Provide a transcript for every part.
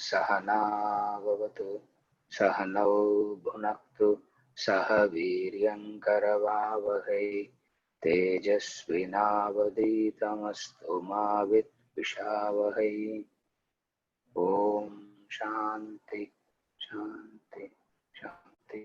सहना भवतु सहनौ भुनक्तु सह वीर्यङ्करवावहै तेजस्विनावधीतमस्तु मा विद्विषावहै। ओम शांति शांति शांति।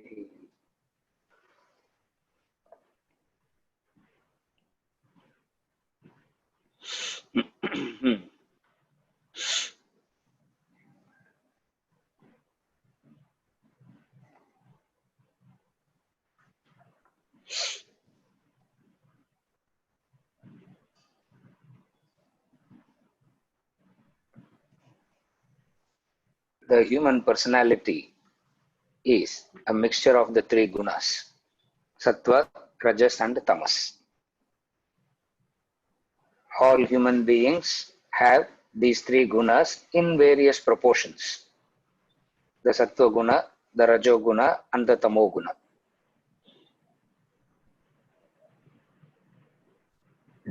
The human personality is a mixture of the three gunas, sattva, rajas and tamas. All human beings have these three gunas in various proportions. The sattva guna, the rajo guna and the tamo guna.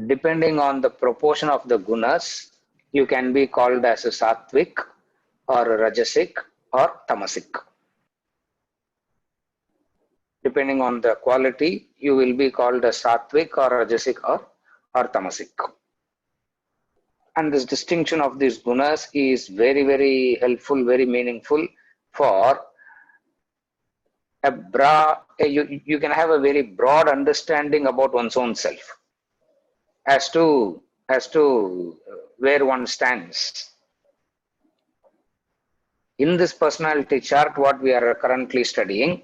Depending on the proportion of the gunas, you can be called as a sattvic or a rajasic or tamasic. Depending on the quality, you will be called a sattvic or rajasic or tamasic. And this distinction of these gunas is very, very helpful, very meaningful for you can have a very broad understanding about one's own self as to where one stands. In this personality chart, what we are currently studying,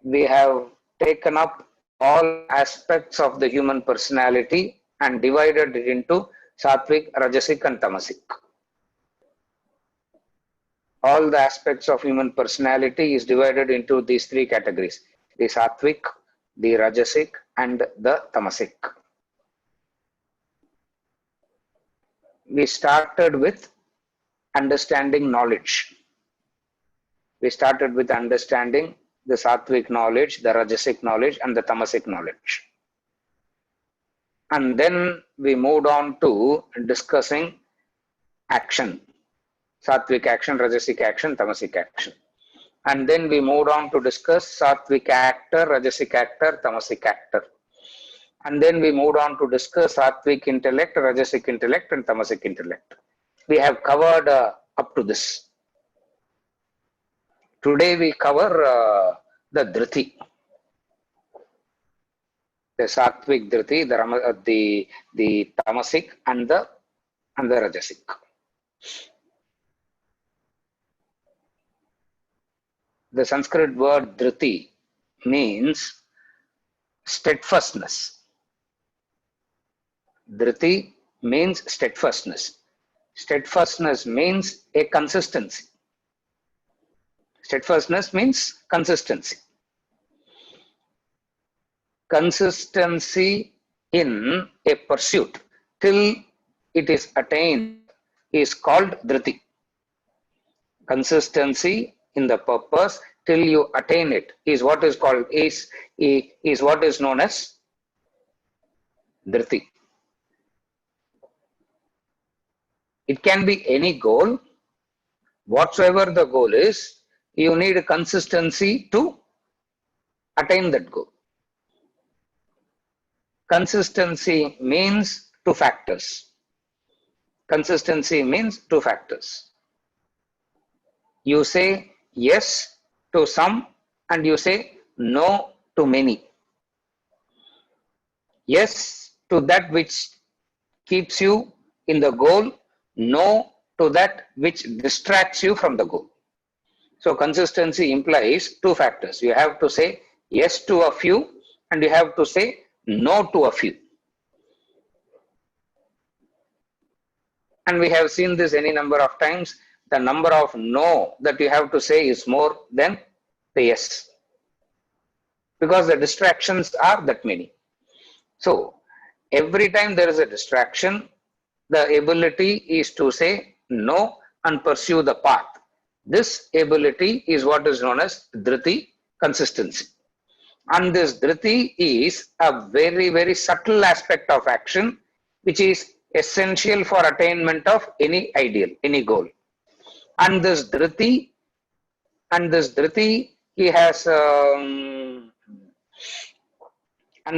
we have taken up all aspects of the human personality and divided it into sattvic, rajasic and tamasic. All the aspects of human personality is divided into these three categories: the sattvic, the rajasic and the tamasic. We started with understanding knowledge. We started with understanding the sattvic knowledge, the rajasic knowledge and the tamasic knowledge. And then we moved on to discussing action. Sattvic action, rajasic action, tamasic action. And then we moved on to discuss sattvic actor, rajasic actor, tamasic actor. And then we moved on to discuss sattvic intellect, rajasic intellect and tamasic intellect. We have covered up to this. Today we cover the dhriti, the sattvic dhriti, the tamasic and the rajasic. The Sanskrit word dhriti means steadfastness. Dhriti means steadfastness. Steadfastness means a consistency. Steadfastness means consistency. Consistency in a pursuit till it is attained is called dhriti. Consistency in the purpose till you attain it is what is called is what is known as dhriti. It can be any goal. Whatsoever the goal is, you need a consistency to attain that goal. Consistency means two factors. Consistency means two factors. You say yes to some and you say no to many. Yes to that which keeps you in the goal, no to that which distracts you from the goal. So consistency implies two factors. You have to say yes to a few and you have to say no to a few. And we have seen this any number of times. The number of no that you have to say is more than the yes, because the distractions are that many. So every time there is a distraction, the ability is to say no and pursue the path. This ability is what is known as dhriti, consistency. And this dhriti is a very, very subtle aspect of action which is essential for attainment of any ideal, any goal. And this Dhriti, he has, and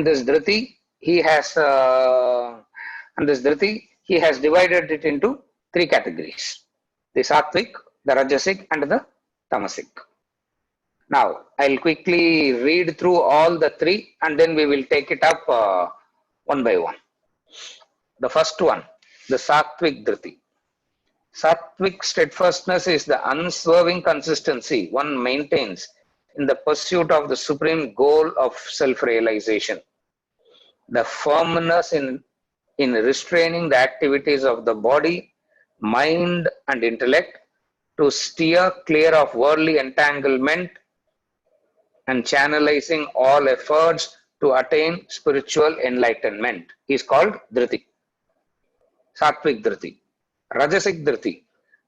this Dhriti, he has, and this Dhriti, he has divided it into three categories: the Sattvic, the Rajasic, and the Tamasic. Now, I'll quickly read through all the three, and then we will take it up one by one. The first one, the Sattvic Dhriti. Sattvic steadfastness is the unswerving consistency one maintains in the pursuit of the supreme goal of self-realization. The firmness in restraining the activities of the body, mind, and intellect to steer clear of worldly entanglement and channelizing all efforts to attain spiritual enlightenment is called Dhriti. Sattvic Dhriti. Rajasic Dhriti.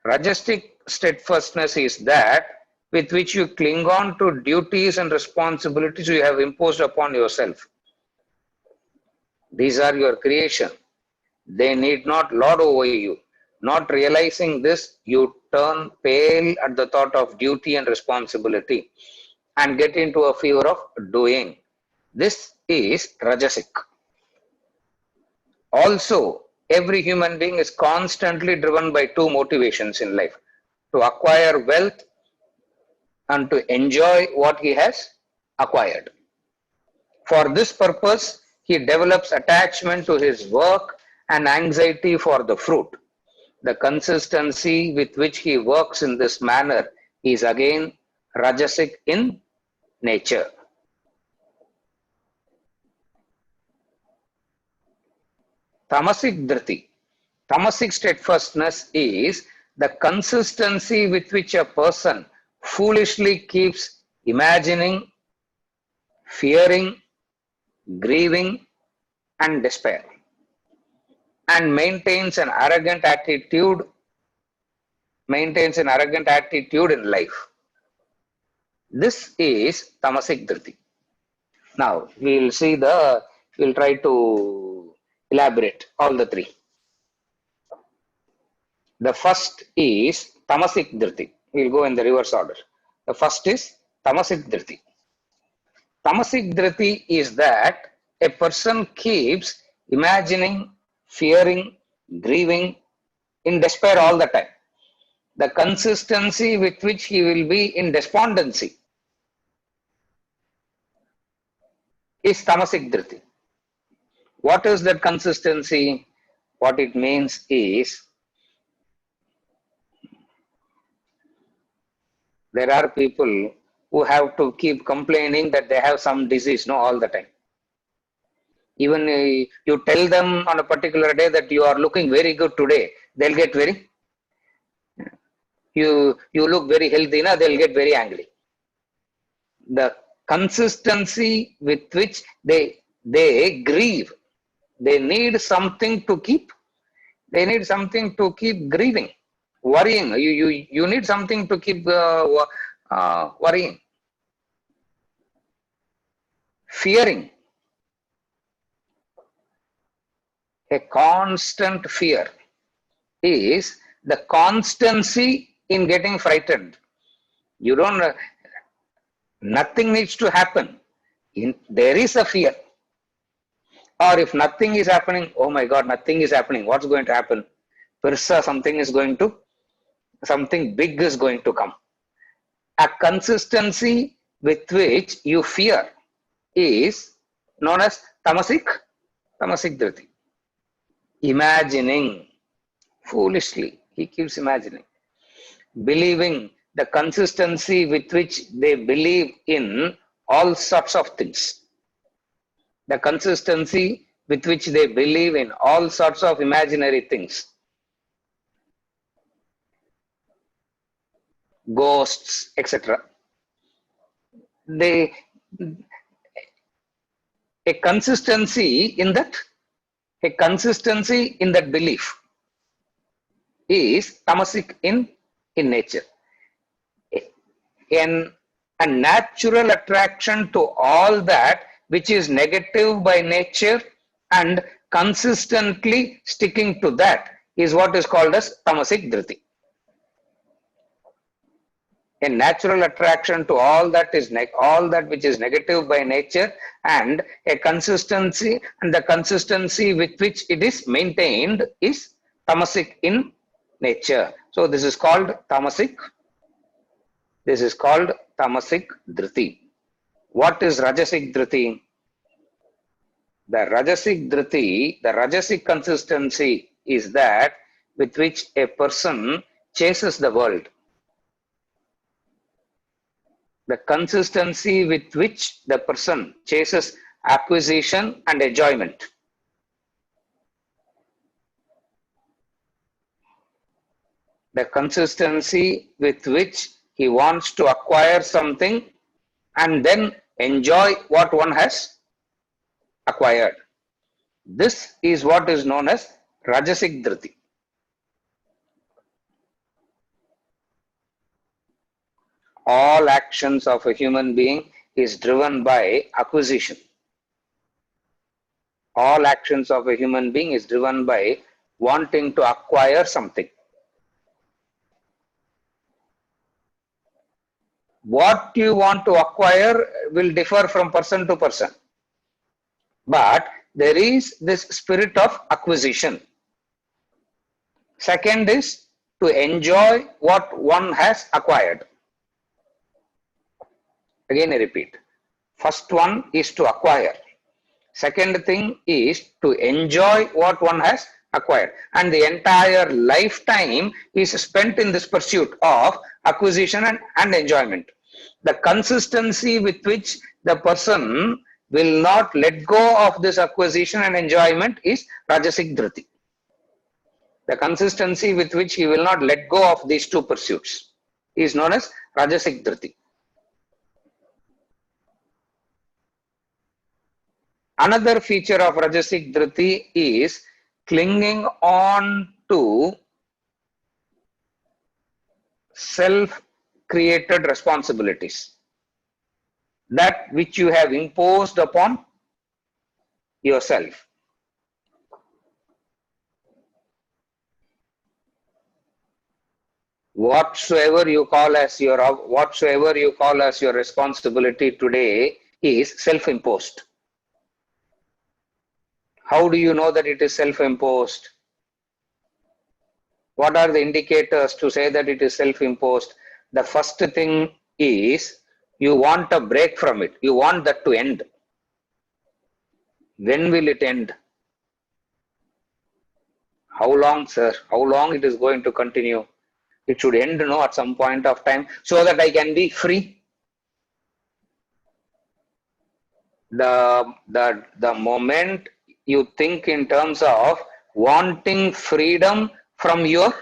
Rajasic steadfastness is that with which you cling on to duties and responsibilities you have imposed upon yourself. These are your creation. They need not lord over you. Not realizing this, you turn pale at the thought of duty and responsibility and get into a fever of doing. This is Rajasic. Also, every human being is constantly driven by two motivations in life: to acquire wealth and to enjoy what he has acquired. For this purpose, he develops attachment to his work and anxiety for the fruit. The consistency with which he works in this manner is again Rajasic in nature. Tamasic Dhriti. Tamasic steadfastness is the consistency with which a person foolishly keeps imagining, fearing, grieving, and despair, and maintains an arrogant attitude in life. This is Tamasic Dhriti. Now we'll try to elaborate all the three. The first is Tamasic Dhriti. We'll go in the reverse order. The first is Tamasic Dhriti. Tamasic Dhriti is that a person keeps imagining, fearing, grieving, in despair all the time. The consistency with which he will be in despondency is Tamasic Dhriti. What is that consistency? What it means is, there are people who have to keep complaining that they have some disease all the time. Even you tell them on a particular day that you are looking very good today, they'll get very, you look very healthy, they'll get very angry. The consistency with which they grieve, they need something to keep grieving, worrying. You need something to keep worrying, fearing. A constant fear is the constancy in getting frightened. You don't, nothing needs to happen. There is a fear. Or if nothing is happening, oh my God, nothing is happening. What's going to happen? Persa, something big is going to come. A consistency with which you fear is known as Tamasic Dhriti. Imagining foolishly, he keeps imagining. Believing, the consistency with which they believe in all sorts of things. The consistency with which they believe in all sorts of imaginary things. Ghosts, etc. A consistency in that belief is Tamasic in nature. A natural attraction to all that which is negative by nature and consistently sticking to that is what is called as Tamasic Dhriti. a natural attraction to all that is all that which is negative by nature, and a consistency, and the consistency with which it is maintained is tamasic in nature. So this is called tamasic. This is called tamasic dhriti. What is rajasic dhriti? The rajasic dhriti, the rajasic consistency is that with which a person chases the world. The consistency with which the person chases acquisition and enjoyment. The consistency with which he wants to acquire something and then enjoy what one has acquired. This is what is known as rajasic dhriti. All actions of a human being is driven by acquisition. All actions of a human being is driven by wanting to acquire something. What you want to acquire will differ from person to person. But there is this spirit of acquisition. Second is to enjoy what one has acquired. Again I repeat. First one is to acquire. Second thing is to enjoy what one has acquired. And the entire lifetime is spent in this pursuit of acquisition and enjoyment. The consistency with which the person will not let go of this acquisition and enjoyment is rajasic dhriti. The consistency with which he will not let go of these two pursuits is known as rajasic dhriti. Another feature of rajasic dhriti is clinging on to self-created responsibilities, that which you have imposed upon yourself. Whatsoever you call as your responsibility today is self-imposed. How do you know that it is self-imposed? What are the indicators to say that it is self-imposed? The first thing is you want a break from it. You want that to end. When will it end? How long, sir? How long it is going to continue? It should end, no, at some point of time, so that I can be free. The moment you think in terms of wanting freedom from your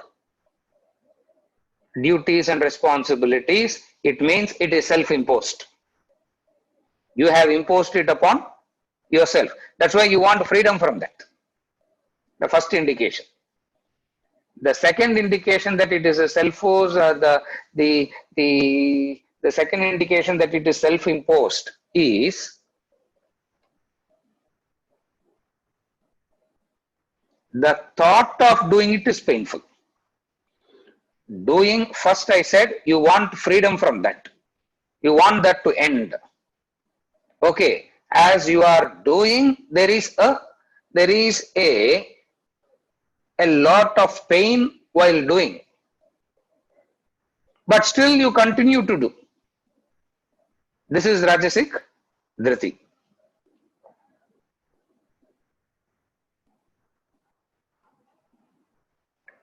duties and responsibilities, it means it is self-imposed. You have imposed it upon yourself. That's why you want freedom from that. The first indication. The second indication that it is a self-imposed, the second indication that it is self-imposed is the thought of doing it is painful. Doing, first I said, you want freedom from that. You want that to end. Okay, as you are doing, there is a lot of pain while doing. But still you continue to do. This is rajasic dhriti.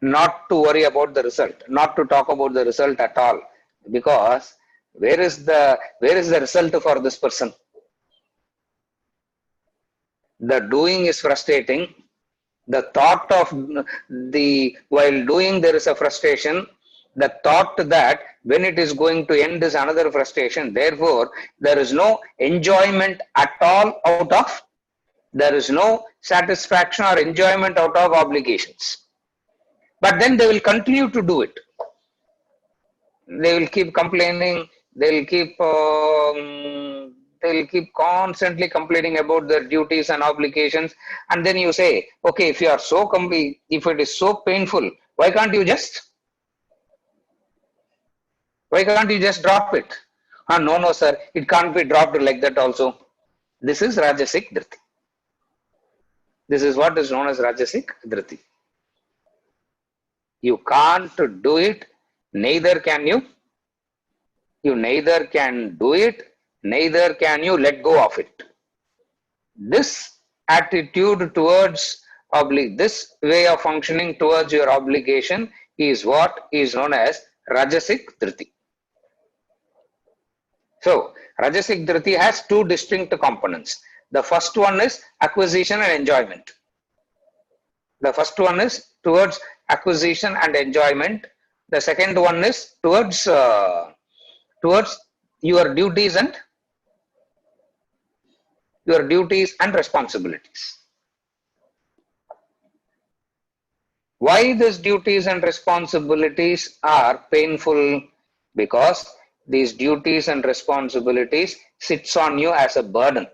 Not to worry about the result, not to talk about the result at all, because where is the result for this person? The doing is frustrating. The thought of while doing there is a frustration. The thought that when it is going to end is another frustration. Therefore, there is no enjoyment at all out of, there is no satisfaction or enjoyment out of obligations. But then they will continue to do it. They will keep complaining. They'll keep constantly complaining about their duties and obligations. And then you say, okay, if you are so if it is so painful, why can't you just Why can't you just drop it? No, no, sir, it can't be dropped like that also. This is Rajasic Dhriti. This is what is known as Rajasic Dhriti. You can't do it, neither can you. You neither can do it, neither can you let go of it. This attitude towards this way of functioning towards your obligation is what is known as Rajasic Dhriti. So, Rajasic Dhriti has two distinct components. The first one is acquisition and enjoyment. The first one is towards acquisition and enjoyment. The second one is towards your duties and responsibilities. Why these duties and responsibilities are painful? Because these duties and responsibilities sits on you as a burden.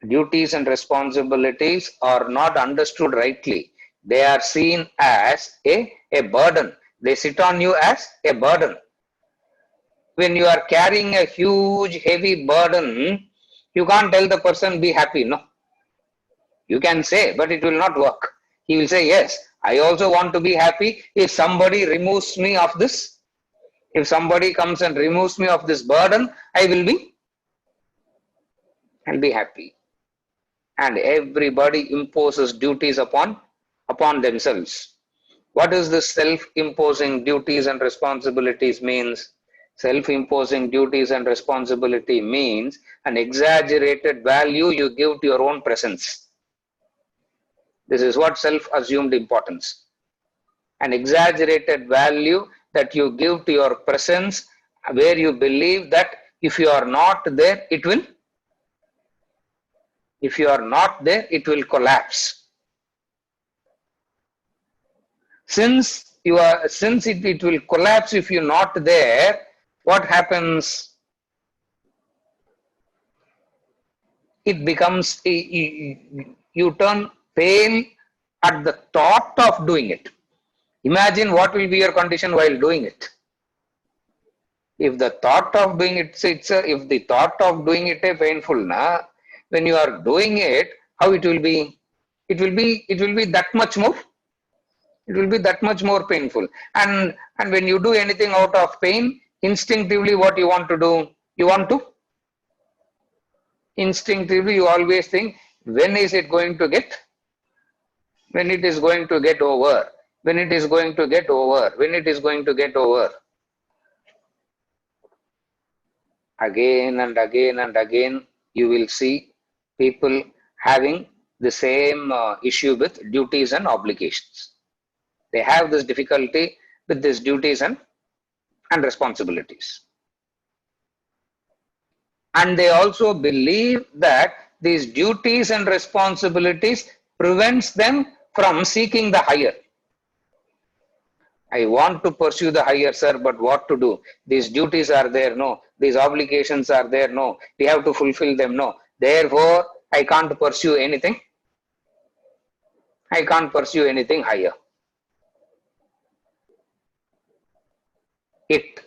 Duties and responsibilities are not understood rightly. They are seen as a burden. They sit on you as a burden. When you are carrying a huge, heavy burden, you can't tell the person be happy, no. You can say, but it will not work. He will say, yes, I also want to be happy. If somebody removes me of this, if somebody comes and removes me of this burden, I'll be happy. And everybody imposes duties upon themselves. What is this self-imposing duties and responsibilities means? Self-imposing duties and responsibility means an exaggerated value you give to your own presence. This is what self-assumed importance. An exaggerated value that you give to your presence, where you believe that if you are not there, it will collapse. Since it will collapse if you're not there, what happens? It becomes, you turn pale at the thought of doing it. Imagine what will be your condition while doing it. If the thought of doing it, if the thought of doing it is painful, when you are doing it, how it will be? It will be that much more. It will be that much more painful. And when you do anything out of pain, instinctively what you want to do? Instinctively you always think, when is it going to get? When it is going to get over? When it is going to get over? When it is going to get over? Again and again and again, you will see people having the same issue with duties and obligations. They have this difficulty with these duties and responsibilities. And they also believe that these duties and responsibilities prevents them from seeking the higher. I want to pursue the higher, sir, but what to do? These duties are there, no. These obligations are there, no. We have to fulfill them, no. Therefore, I can't pursue anything. I can't pursue anything higher. It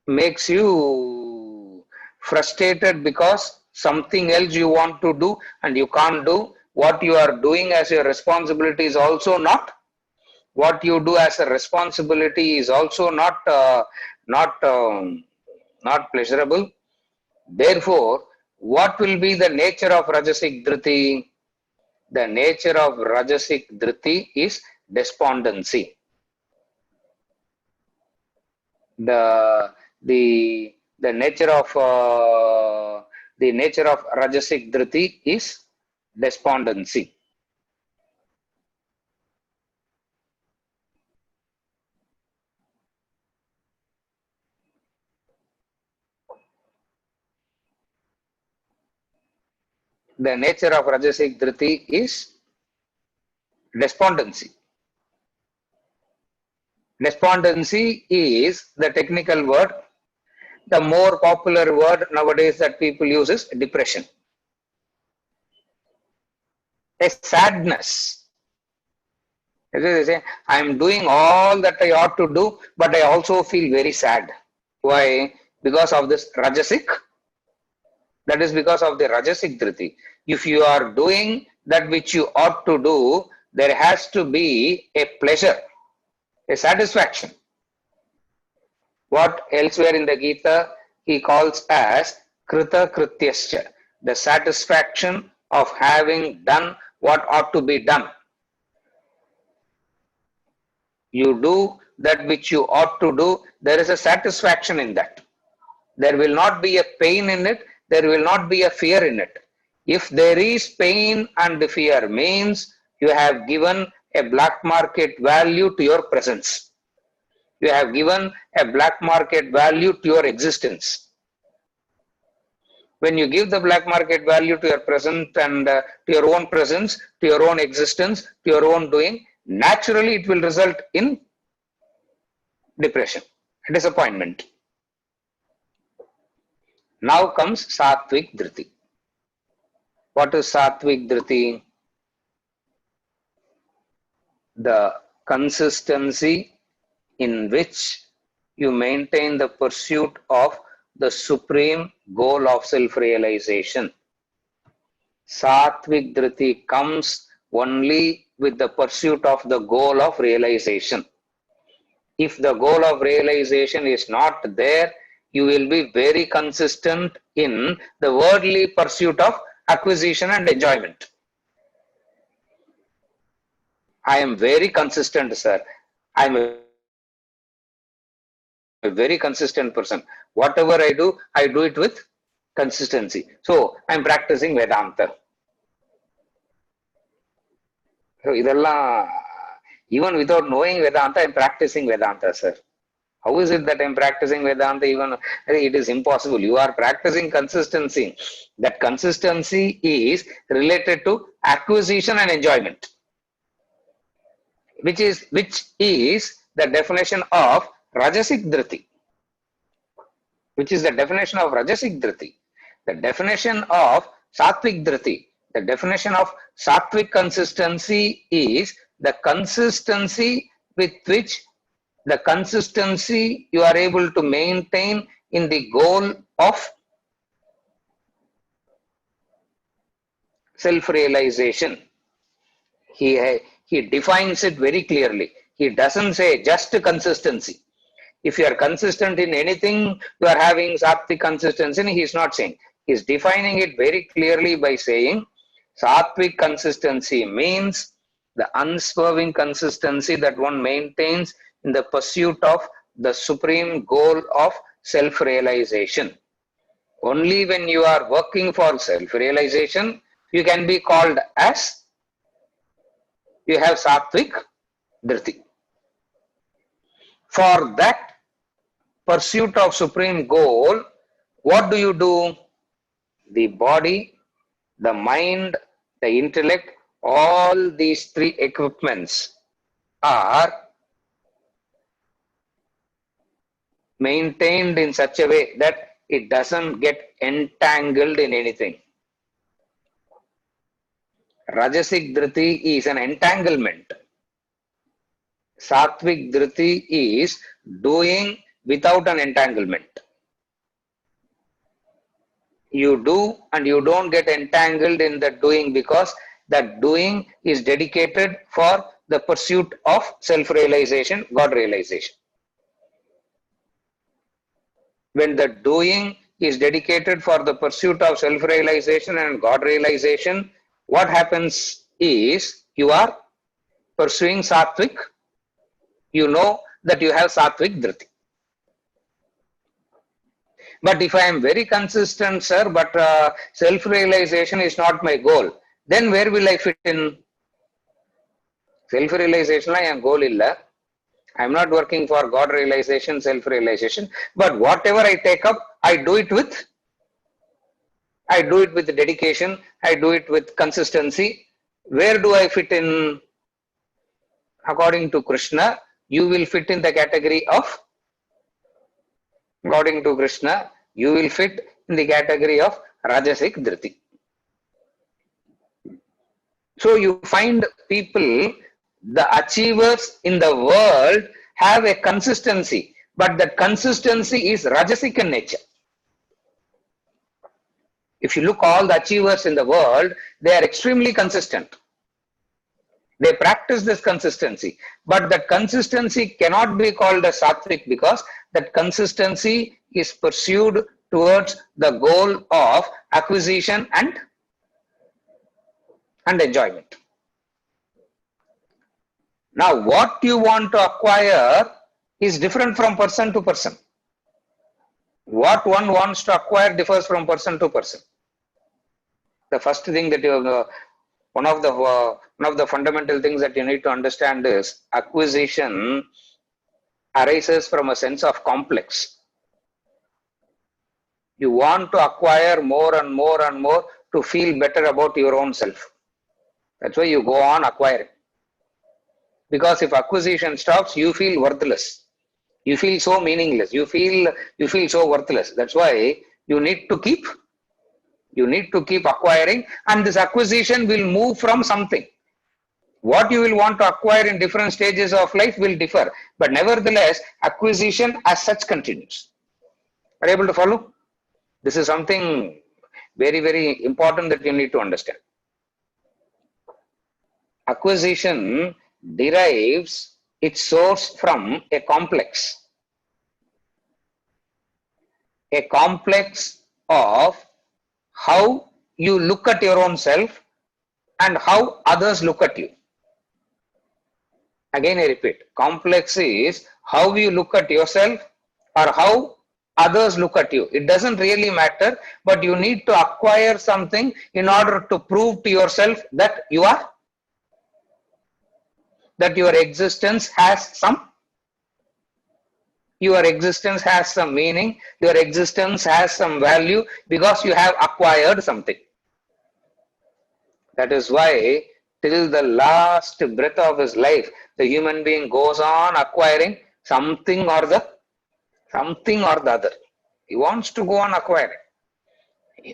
makes you frustrated because something else you want to do and you can't do. What you are doing as your responsibility is also not. What you do as a responsibility is also not pleasurable. Therefore, what will be the nature of Rajasic Dhriti? The nature of Rajasic Dhriti is despondency. The nature of Rajasic Dhriti is despondency. The nature of Rajasic Dhriti is despondency. Despondency is the technical word. The more popular word nowadays that people use is depression. A sadness. They say, I am doing all that I ought to do, but I also feel very sad. Why? Because of this Rajasic. That is because of the Rajasic Dhriti. If you are doing that which you ought to do, there has to be a pleasure, a satisfaction. What elsewhere in the Gita he calls as Krita Krityascha, the satisfaction of having done what ought to be done. You do that which you ought to do, there is a satisfaction in that. There will not be a pain in it, there will not be a fear in it. If there is pain and fear, means you have given a black market value to your presence. You have given a black market value to your existence. When you give the black market value to your present and to your own presence, to your own existence, to your own doing, naturally it will result in depression, disappointment. Now comes Satvik Dhriti. What is Satvik Dhriti? The consistency in which you maintain the pursuit of the supreme goal of self-realization. Satvik Dhriti comes only with the pursuit of the goal of realization. If the goal of realization is not there, you will be very consistent in the worldly pursuit of acquisition and enjoyment. I am very consistent, sir. I am a very consistent person. Whatever I do it with consistency. So I am practicing Vedanta. So even without knowing Vedanta, I am practicing Vedanta, sir. How is it that I am practicing Vedanta? Even it is impossible. You are practicing consistency. That consistency is related to acquisition and enjoyment, which is the definition of Rajasic Dhriti. Which is the definition of Rajasic Dhriti. The definition of Satvik Dhriti. The definition of Satvik consistency is the consistency with which the consistency you are able to maintain in the goal of self-realization. He defines it very clearly. He doesn't say just consistency. If you are consistent in anything, you are having Sattvic consistency. He is not saying. He is defining it very clearly by saying Sattvic consistency means the unswerving consistency that one maintains in the pursuit of the supreme goal of self-realization. Only when you are working for self-realization, you can be called as you have Sattvic Dhriti. For that pursuit of supreme goal, what do? The body, the mind, the intellect, all these three equipments are maintained in such a way that it doesn't get entangled in anything. Rajasic Dhriti is an entanglement. Sattvic Dhriti is doing without an entanglement. You do and you don't get entangled in the doing because that doing is dedicated for the pursuit of self-realization, God realization. When the doing is dedicated for the pursuit of self-realization and God realization, what happens is you are pursuing Sattvic. You know that you have Sattvic Dhriti. But if I am very consistent, sir, but self-realization is not my goal, then where will I fit in? Self-realization I am goal illa. I am not working for God realization, self-realization, but whatever I take up, I do it with dedication, I do it with consistency. Where do I fit in? According to Krishna, you will fit in the category of, according to Krishna, you will fit in the category of Rajasic Dhriti. So you find people The achievers in the world have a consistency, but that consistency is rajasic in nature. If you look all the achievers in the world, they are extremely consistent. They practice this consistency, but that consistency cannot be called a sattvic because that consistency is pursued towards the goal of acquisition and enjoyment. Now, what you want to acquire is different from person to person. What one wants to acquire differs from person to person. The first thing that you one of the fundamental things that you need to understand is acquisition arises from a sense of complex. You want to acquire more and more and more to feel better about your own self. That's why you go on acquiring. Because if acquisition stops, you feel worthless. You feel so meaningless. You feel so worthless. That's why you need to keep acquiring, and this acquisition will move from something. What you will want to acquire in different stages of life will differ, but nevertheless, acquisition as such continues. Are you able to follow? This is something very, very important that you need to understand. Acquisition derives its source from a complex of how you look at your own self and how others look at you. Again, I repeat, complex is how you look at yourself or how others look at you. It doesn't really matter, but you need to acquire something in order to prove to yourself that your existence has some meaning, your existence has some value because you have acquired something. That is why till the last breath of his life, the human being goes on acquiring something or the other. He wants to go on acquiring.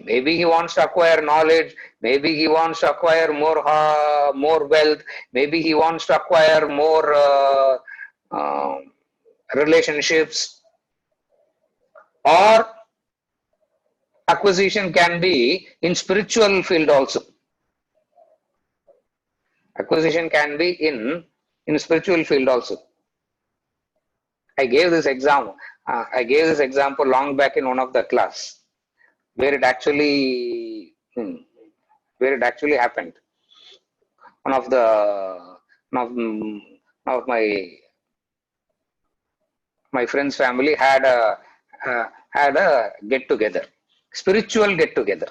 Maybe he wants to acquire knowledge. Maybe he wants to acquire more wealth. Maybe he wants to acquire more relationships. Or acquisition can be in spiritual field also. Acquisition can be in spiritual field also. I gave this example long back in one of the class where it actually happened. One of my friend's family had a get together, spiritual get together.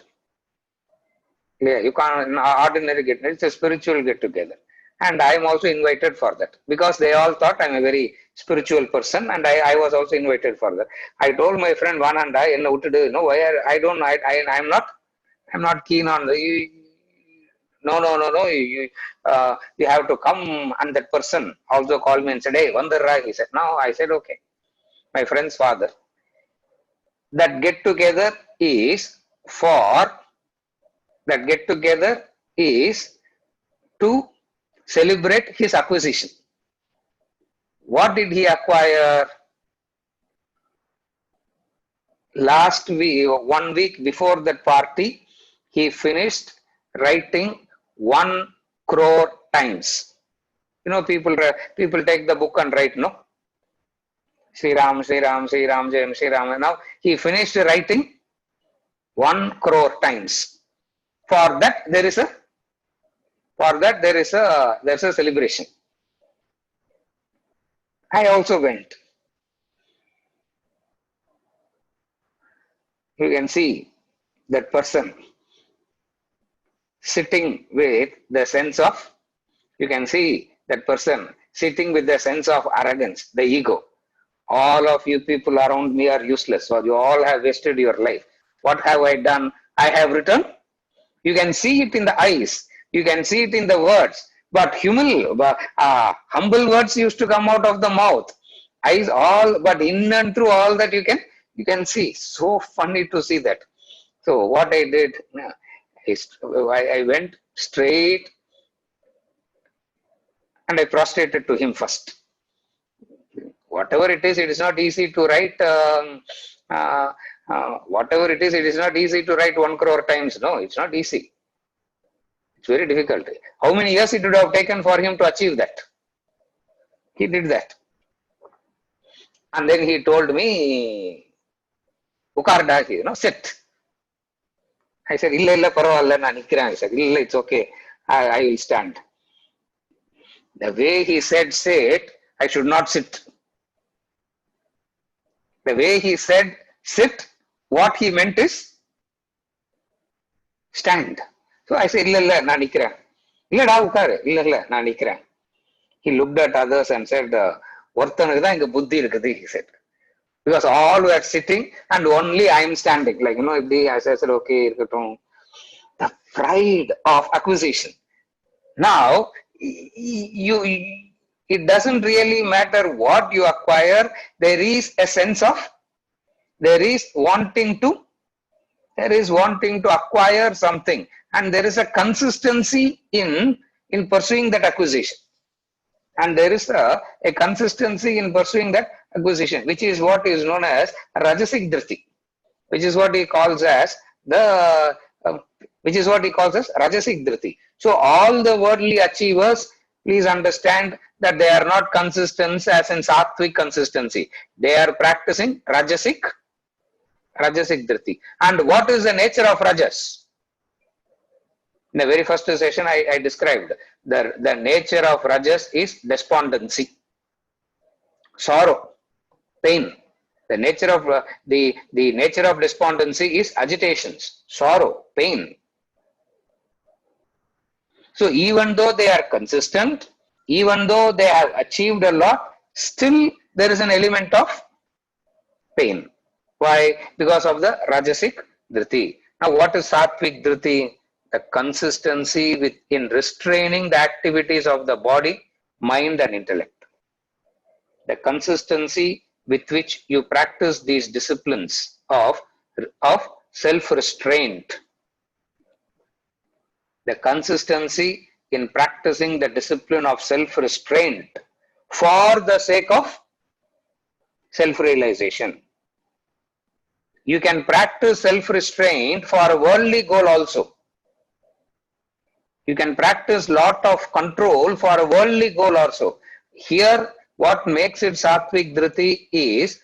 Yeah, you can't ordinary get together. It's a spiritual get together, and I am also invited for that because they all thought I'm a very spiritual person, and I was also invited for that. I told my friend one and I, what to do? I'm not keen on the. No. You have to come, and that person also called me and said, "Hey, Vandarra," he said. No, I said, okay. My friend's father. That get together is to celebrate his acquisition. What did he acquire? Last week, 1 week before that party, he finished writing 1 crore times. You know, people take the book and write, no? Sri Ram, Jayam, Sri Ram. Now he finished writing 1 crore times. For that there is a celebration. I also went. You can see that person sitting with the sense of, arrogance, the ego. All of you people around me are useless, so you all have wasted your life. What have I done? I have written. You can see it in the eyes. You can see it in the words. But humble words used to come out of the mouth. Eyes all, but in and through all that you can see. So funny to see that. So what I did, I went straight and I prostrated to him first. Whatever it is not easy to write. Whatever it is not easy to write 1 crore times. No, it's not easy. It's very difficult. How many years it would have taken for him to achieve that? He did that. And then he told me, Ukarda, sit. I said, illa paravalla na nikkiran. I said, illa, it's okay. I will stand. The way he said sit, I should not sit. The way he said sit, what he meant is stand. So I said, illa, na nikkiran. Illa da ukar. Illa, na nikkiran. He looked at others and said, ஒருத்தனுக்கு தான் இங்க புத்தி இருக்குது, he said. Because all were sitting and only I am standing. Like, I said, okay, the pride of acquisition. Now, it doesn't really matter what you acquire. There is a sense of, there is wanting to acquire something, and there is a consistency in pursuing that acquisition. And there is a consistency in pursuing that acquisition, which is what is known as Rajasic Dhriti, which is what he calls as Rajasic Dhriti. So all the worldly achievers, please understand that they are not consistent as in Sattvic consistency. They are practicing Rajasic Dhriti. And what is the nature of Rajas? In the very first session, I described the nature of Rajas is despondency, sorrow, pain. The nature of the nature of despondency is agitations, sorrow, pain. So even though they are consistent, even though they have achieved a lot, still there is an element of pain. Why? Because of the Rajasic Dhriti. Now, what is Sattvic Dhriti? The consistency in restraining the activities of the body, mind and intellect. The consistency with which you practice these disciplines of self-restraint. The consistency in practicing the discipline of self-restraint for the sake of self-realization. You can practice self-restraint for a worldly goal also. You can practice lot of control for a worldly goal also. Here, what makes it Sattvic Dhriti is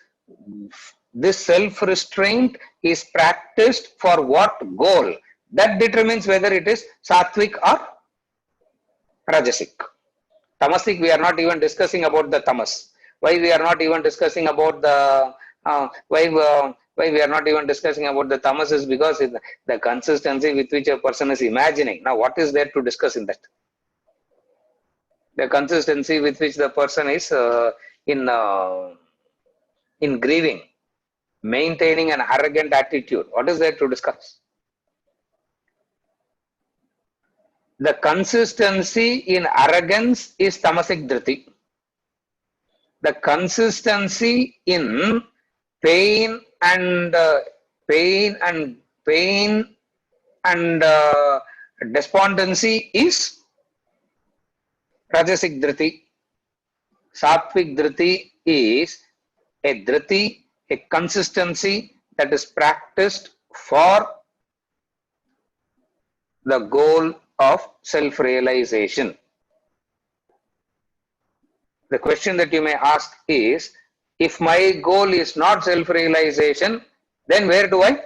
this self-restraint is practiced for what goal? That determines whether it is Sattvic or Rajasic. Tamasic, we are not even discussing about the tamas. Why we are not even discussing about the why we are not even discussing about the tamas is because the consistency with which a person is imagining. Now, what is there to discuss in that? The consistency with which the person is in grieving, maintaining an arrogant attitude. What is there to discuss? The consistency in arrogance is Tamasic Dhriti. The consistency in pain and despondency is Rajasic Dhriti. Sattvic Dhriti is a Dhriti, a consistency that is practiced for the goal of self-realization. The question that you may ask is, if my goal is not self-realization, then where do I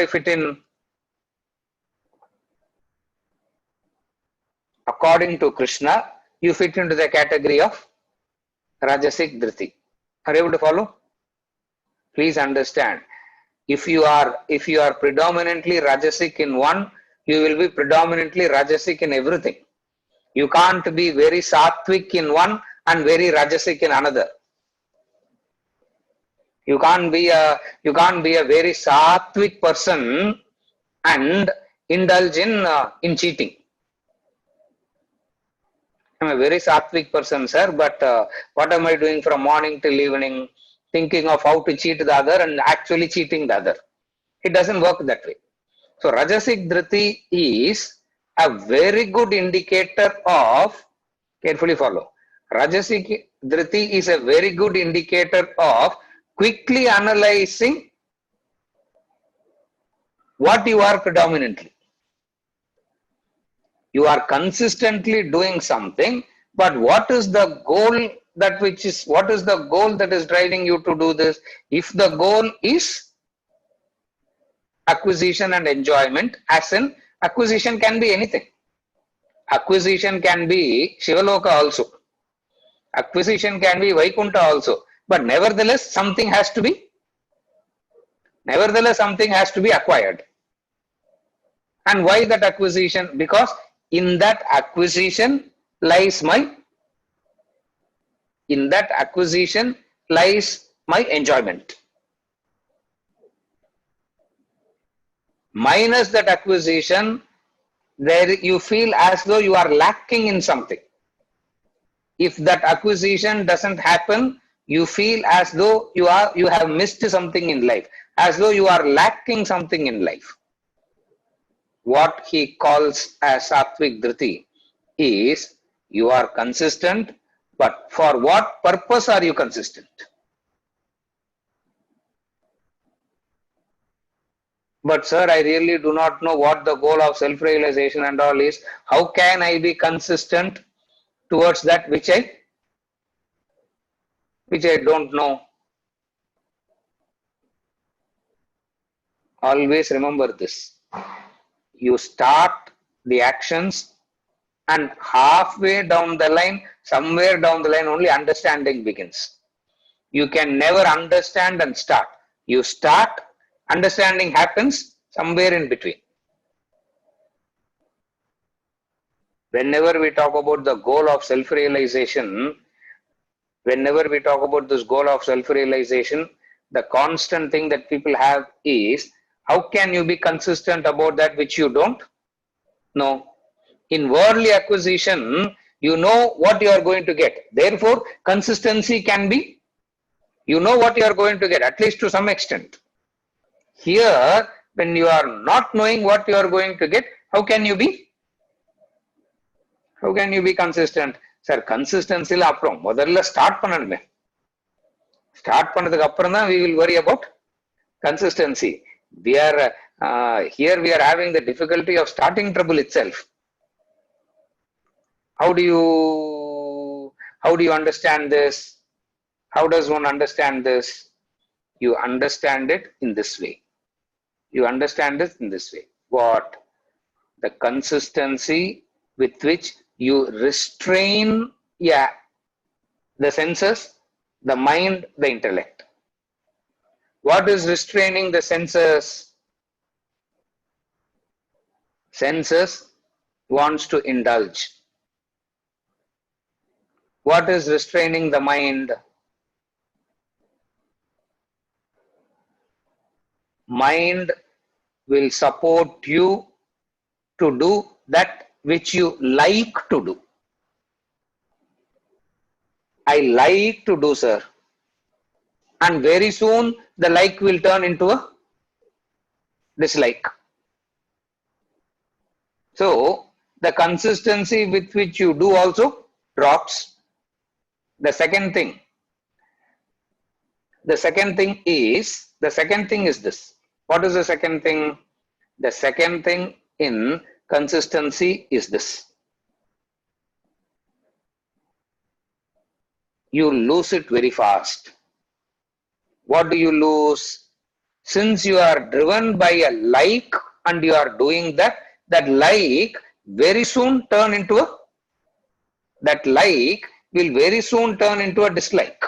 fit in? According to Krishna, you fit into the category of Rajasic Dhriti. Are you able to follow? Please understand. If you are predominantly Rajasic in one, you will be predominantly Rajasic in everything. You can't be very Sattvic in one and very Rajasic in another. You can't be a very Sattvic person and indulge in cheating. I'm a very Sattvic person, sir, but what am I doing from morning till evening, thinking of how to cheat the other and actually cheating the other? It doesn't work that way. So Rajasic Dhriti is a very good indicator of, carefully follow, Rajasic Dhriti is a very good indicator of quickly analyzing what you are predominantly. You are consistently doing something, but what is the goal what is the goal that is driving you to do this? If the goal is acquisition and enjoyment, as in acquisition can be anything. Acquisition can be Shivaloka also. Acquisition can be Vaikunta also. But nevertheless, something has to be acquired. And why that acquisition? Because in that acquisition lies my enjoyment. Minus that acquisition, there you feel as though you are lacking in something. If that acquisition doesn't happen, you feel as though you have missed something in life, as though you are lacking something in life. What he calls as Sattvic Dhriti is you are consistent, but for what purpose are you consistent? But sir, I really do not know what the goal of self-realization and all is. How can I be consistent towards that which I don't know? Always remember this. You start the actions and halfway down the line, somewhere down the line only understanding begins. You can never understand and start. You start, understanding happens somewhere in between. Whenever we talk about the goal of self-realization, the constant thing that people have is, how can you be consistent about that which you don't know? In worldly acquisition, you know what you are going to get. Therefore, consistency can be, you know what you are going to get, at least to some extent. Here, when you are not knowing what you are going to get, how can you be consistent? Sir, consistency la aprom modalla start pannanume. Start பண்ணதுக்கு அப்புறம் தான் we will worry about consistency. We are here we are having the difficulty of starting trouble itself. How do you understand this? How does one understand this? You understand it in this way. What? The consistency with which you restrain the senses, the mind, the intellect. What is restraining the senses? Senses wants to indulge. What is restraining the mind? Mind will support you to do that which you like to do. I like to do, sir. And very soon the like will turn into a dislike. So the consistency with which you do also drops. The second thing is this. What is the second thing? The second thing in consistency is this. You lose it very fast. What do you lose? Since you are driven by a like and you are doing that like very soon turn into a, that like will very soon turn into a dislike.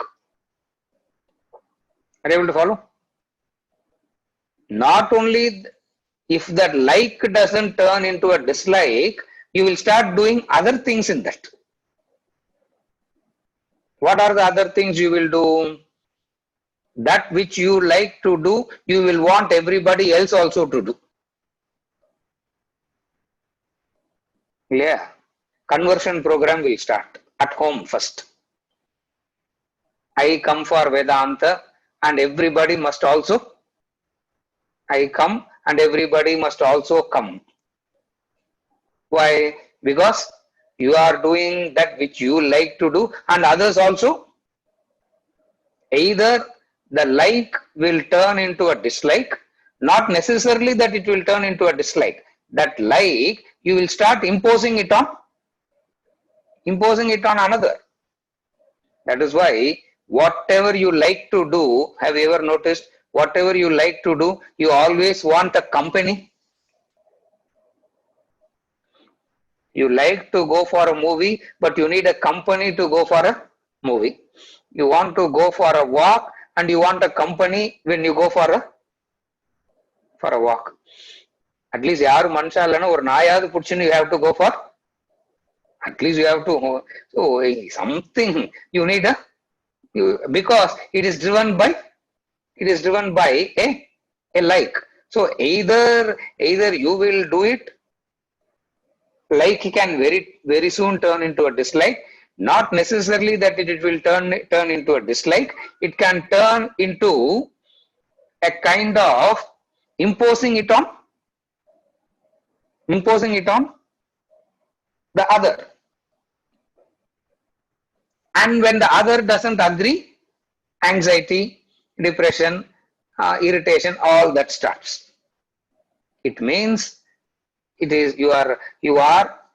Are you able to follow? Not only if that like doesn't turn into a dislike, you will start doing other things in that. What are the other things you will do? That which you like to do, you will want everybody else also to do. Yeah. Conversion program will start at home first. I come for Vedanta and everybody must also, I come and everybody must also come. Why? Because you are doing that which you like to do, and others also. Either the like will turn into a dislike, not necessarily that it will turn into a dislike. That like, you will start imposing it on another. That is why whatever you like to do, have you ever noticed, whatever you like to do, you always want a company. You like to go for a movie, but you need a company to go for a movie. You want to go for a walk and you want a company when you go for a walk. At least yaru manusha illana or naayadu pudichinu, you have to go for, at least you have to, so something you need because it is driven by a like. So either you will do it, like can very soon turn into a dislike. Not necessarily that it will turn into a dislike. It can turn into a kind of imposing it on the other. And when the other doesn't agree, anxiety, depression, irritation, all that starts. It means you are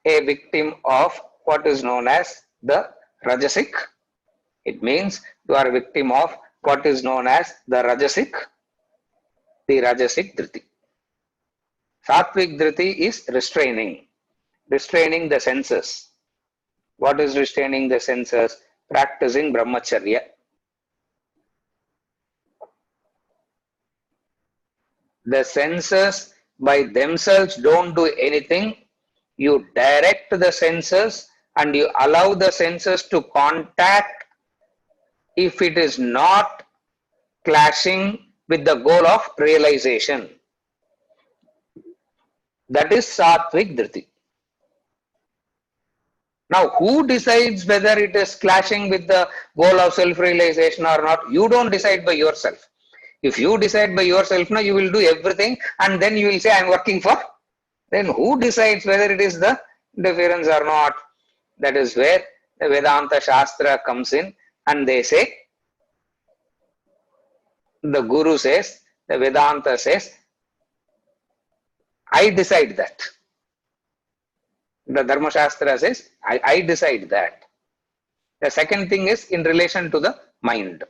a victim of what is known as the rajasic. It means you are a victim of what is known as the rajasic dhriti. Sattvic dhriti is restraining the senses. What is restraining the senses? Practicing brahmacharya. The senses by themselves don't do anything. You direct the senses and you allow the senses to contact if it is not clashing with the goal of realization. That is Sattvic dhriti. Now, who decides whether it is clashing with the goal of self-realization or not? You don't decide by yourself. If you decide by yourself, now you will do everything and then you will say, I am working for. Then who decides whether it is the interference or not? That is where the Vedanta Shastra comes in, and they say, the Guru says, the Vedanta says, I decide that. The Dharma Shastra says, I decide that. The second thing is in relation to the mind,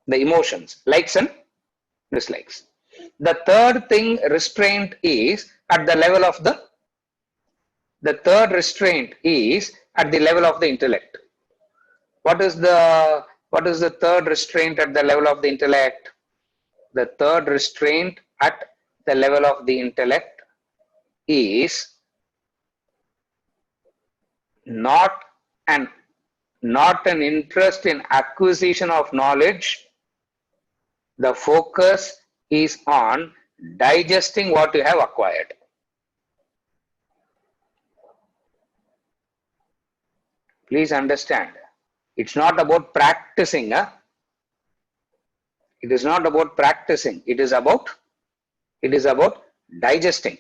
the emotions, likes and dislikes. The third thing, restraint, is at the level of the third restraint is at the level of the intellect. What is the third restraint at the level of the intellect? The third restraint at the level of the intellect is not an interest in acquisition of knowledge. The focus is on digesting what you have acquired. Please understand, it's not about practicing. It is not about practicing. It is about digesting.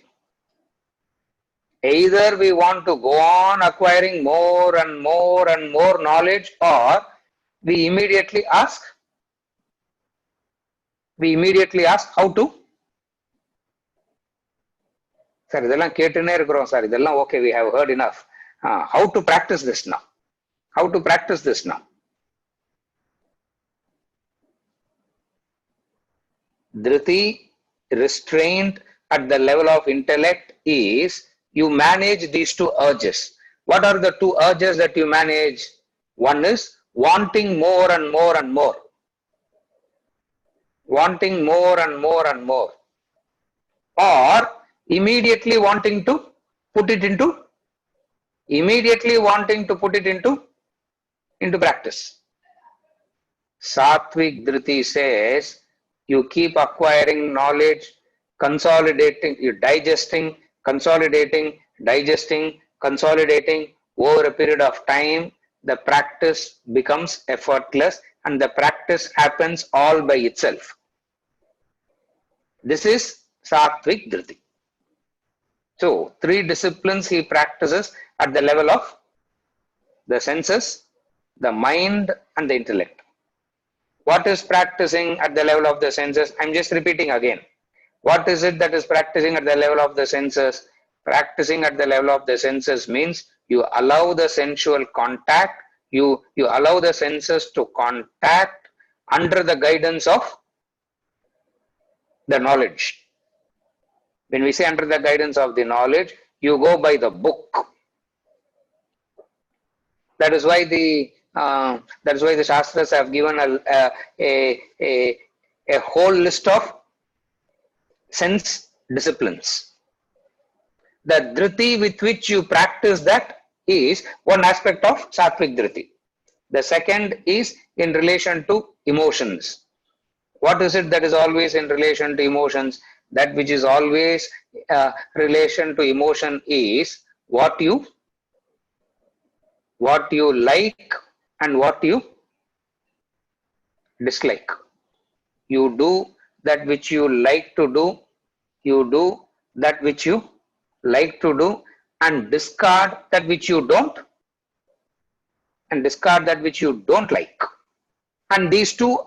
Either we want to go on acquiring more and more and more knowledge, or we immediately ask how to. Sir, idella ketune irukrom sir, idella okay, we have heard enough. How to practice this now? How to practice this now? Dhriti, restraint at the level of intellect, is you manage these two urges. What are the two urges that you manage? One is wanting more and more and more. Wanting more and more and more. Or immediately wanting to put it into practice. Sattvic dhriti says you keep acquiring knowledge, consolidating, you digesting, consolidating, digesting, consolidating. Over a period of time, the practice becomes effortless and the practice happens all by itself. This is Sattvic dhriti. So, three disciplines he practices at the level of the senses, the mind, and the intellect. What is practicing at the level of the senses? I'm just repeating again. What is it that is practicing at the level of the senses? Practicing at the level of the senses means you allow the sensual contact, you allow the senses to contact under the guidance of the knowledge. When we say under the guidance of the knowledge, you go by the book. That is why the Shastras have given a whole list of sense disciplines. The dhriti with which you practice that is one aspect of sattvic dhriti. The second is in relation to emotions. What is it that is always in relation to emotions? That which is always relation to emotion is what you like and what you dislike. You do that which you like to do, you do that which you like to do, and discard that which you don't, like. And these two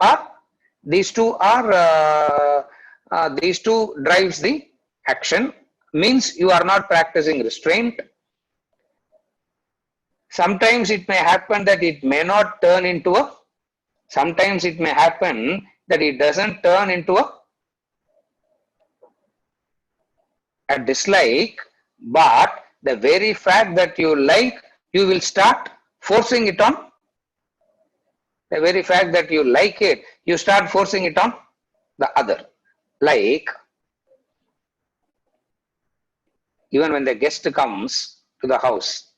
drives the action, means you are not practicing restraint. Sometimes it may happen that it may not turn into a, sometimes it may happen that it doesn't turn into a dislike, but the very fact that you like, you will start forcing it on. The very fact that you like it, you start forcing it on the other. Like, even when the guest comes to the house,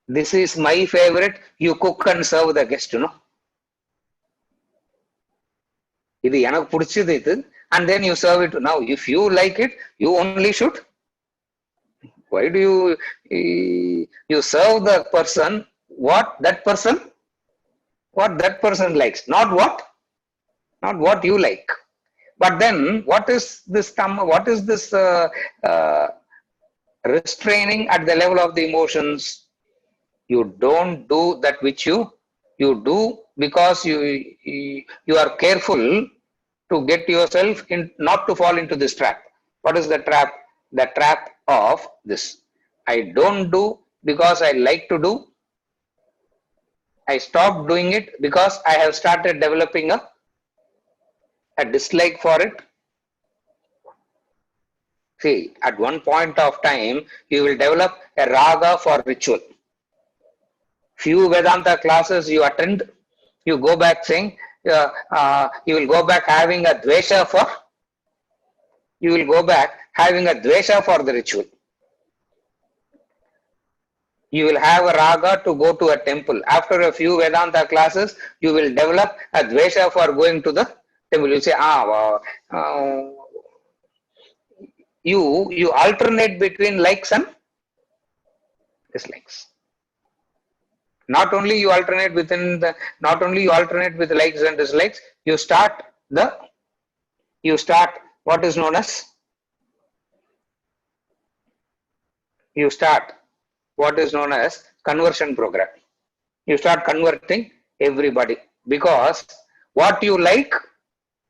this is my favorite, you cook and serve the guest, இது எனக்கு பிடிச்சது இது, and then you serve it. Now if you like it, you only should, why do you serve the person what that person likes, not what you like. But then what is this restraining at the level of the emotions? You don't do that which you do because you are careful to get yourself in, not to fall into this trap. What is the trap? The trap of this. I don't do because I like to do. I stopped doing it because I have started developing a dislike for it. See, at one point of time, you will develop a raga for ritual. Few Vedanta classes you attend, you go back saying, you will go back having a dvesha for, the ritual. You will have a raga to go to a temple. After a few Vedanta classes, you will develop a dvesha for going to the temple. You say, you alternate between likes and dislikes. Not only you alternate with likes and dislikes, you start what is known as, conversion program. You start converting everybody, because what you like,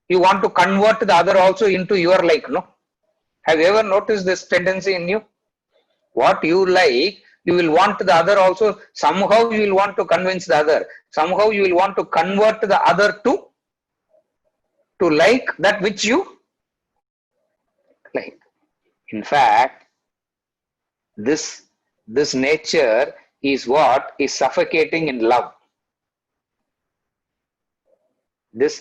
you want to convert the other also into your like, no? Have you ever noticed this tendency in you? What you like, you will want the other also, somehow you will want to convince the other, somehow you will want to convert the other to like that which you like. In fact, this nature is what is suffocating in love. This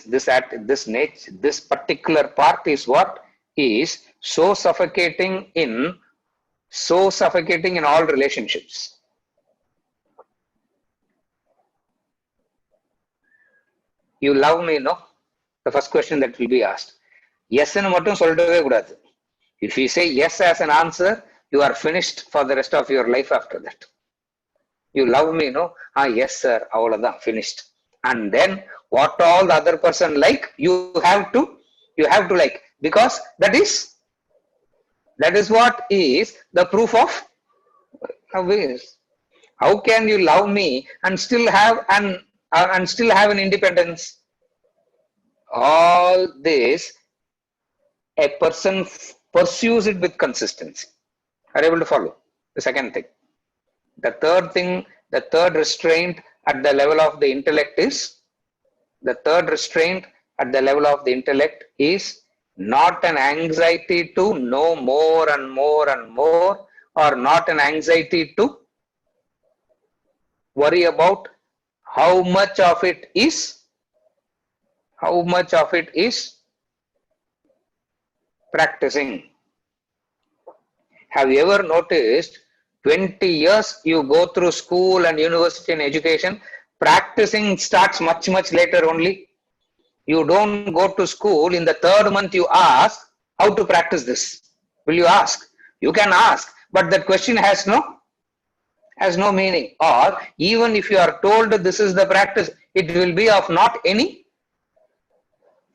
particular part is what is so suffocating in all relationships. You love me, no? The first question that will be asked. Yes and mattum sollave kudadu. If you say yes as an answer, you are finished for the rest of your life after that. You love me, no? Yes sir, avladha, finished. And then what all the other person like, you have You have to like, because that is what is the proof of ways. How can you love me and still have an independence? All this a person pursues it with consistency. Are you able to follow? The second thing. The third thing, the third restraint at the level of the intellect is not an anxiety to know more and more and more, or not an anxiety to worry about how much of it is practicing. Have you ever noticed 20 years you go through school and university and education, practicing starts much later only? You don't go to school, in the third month you ask how to practice this. Will you ask? You can ask, but that question has no meaning. Or even if you are told this is the practice, it will be of not any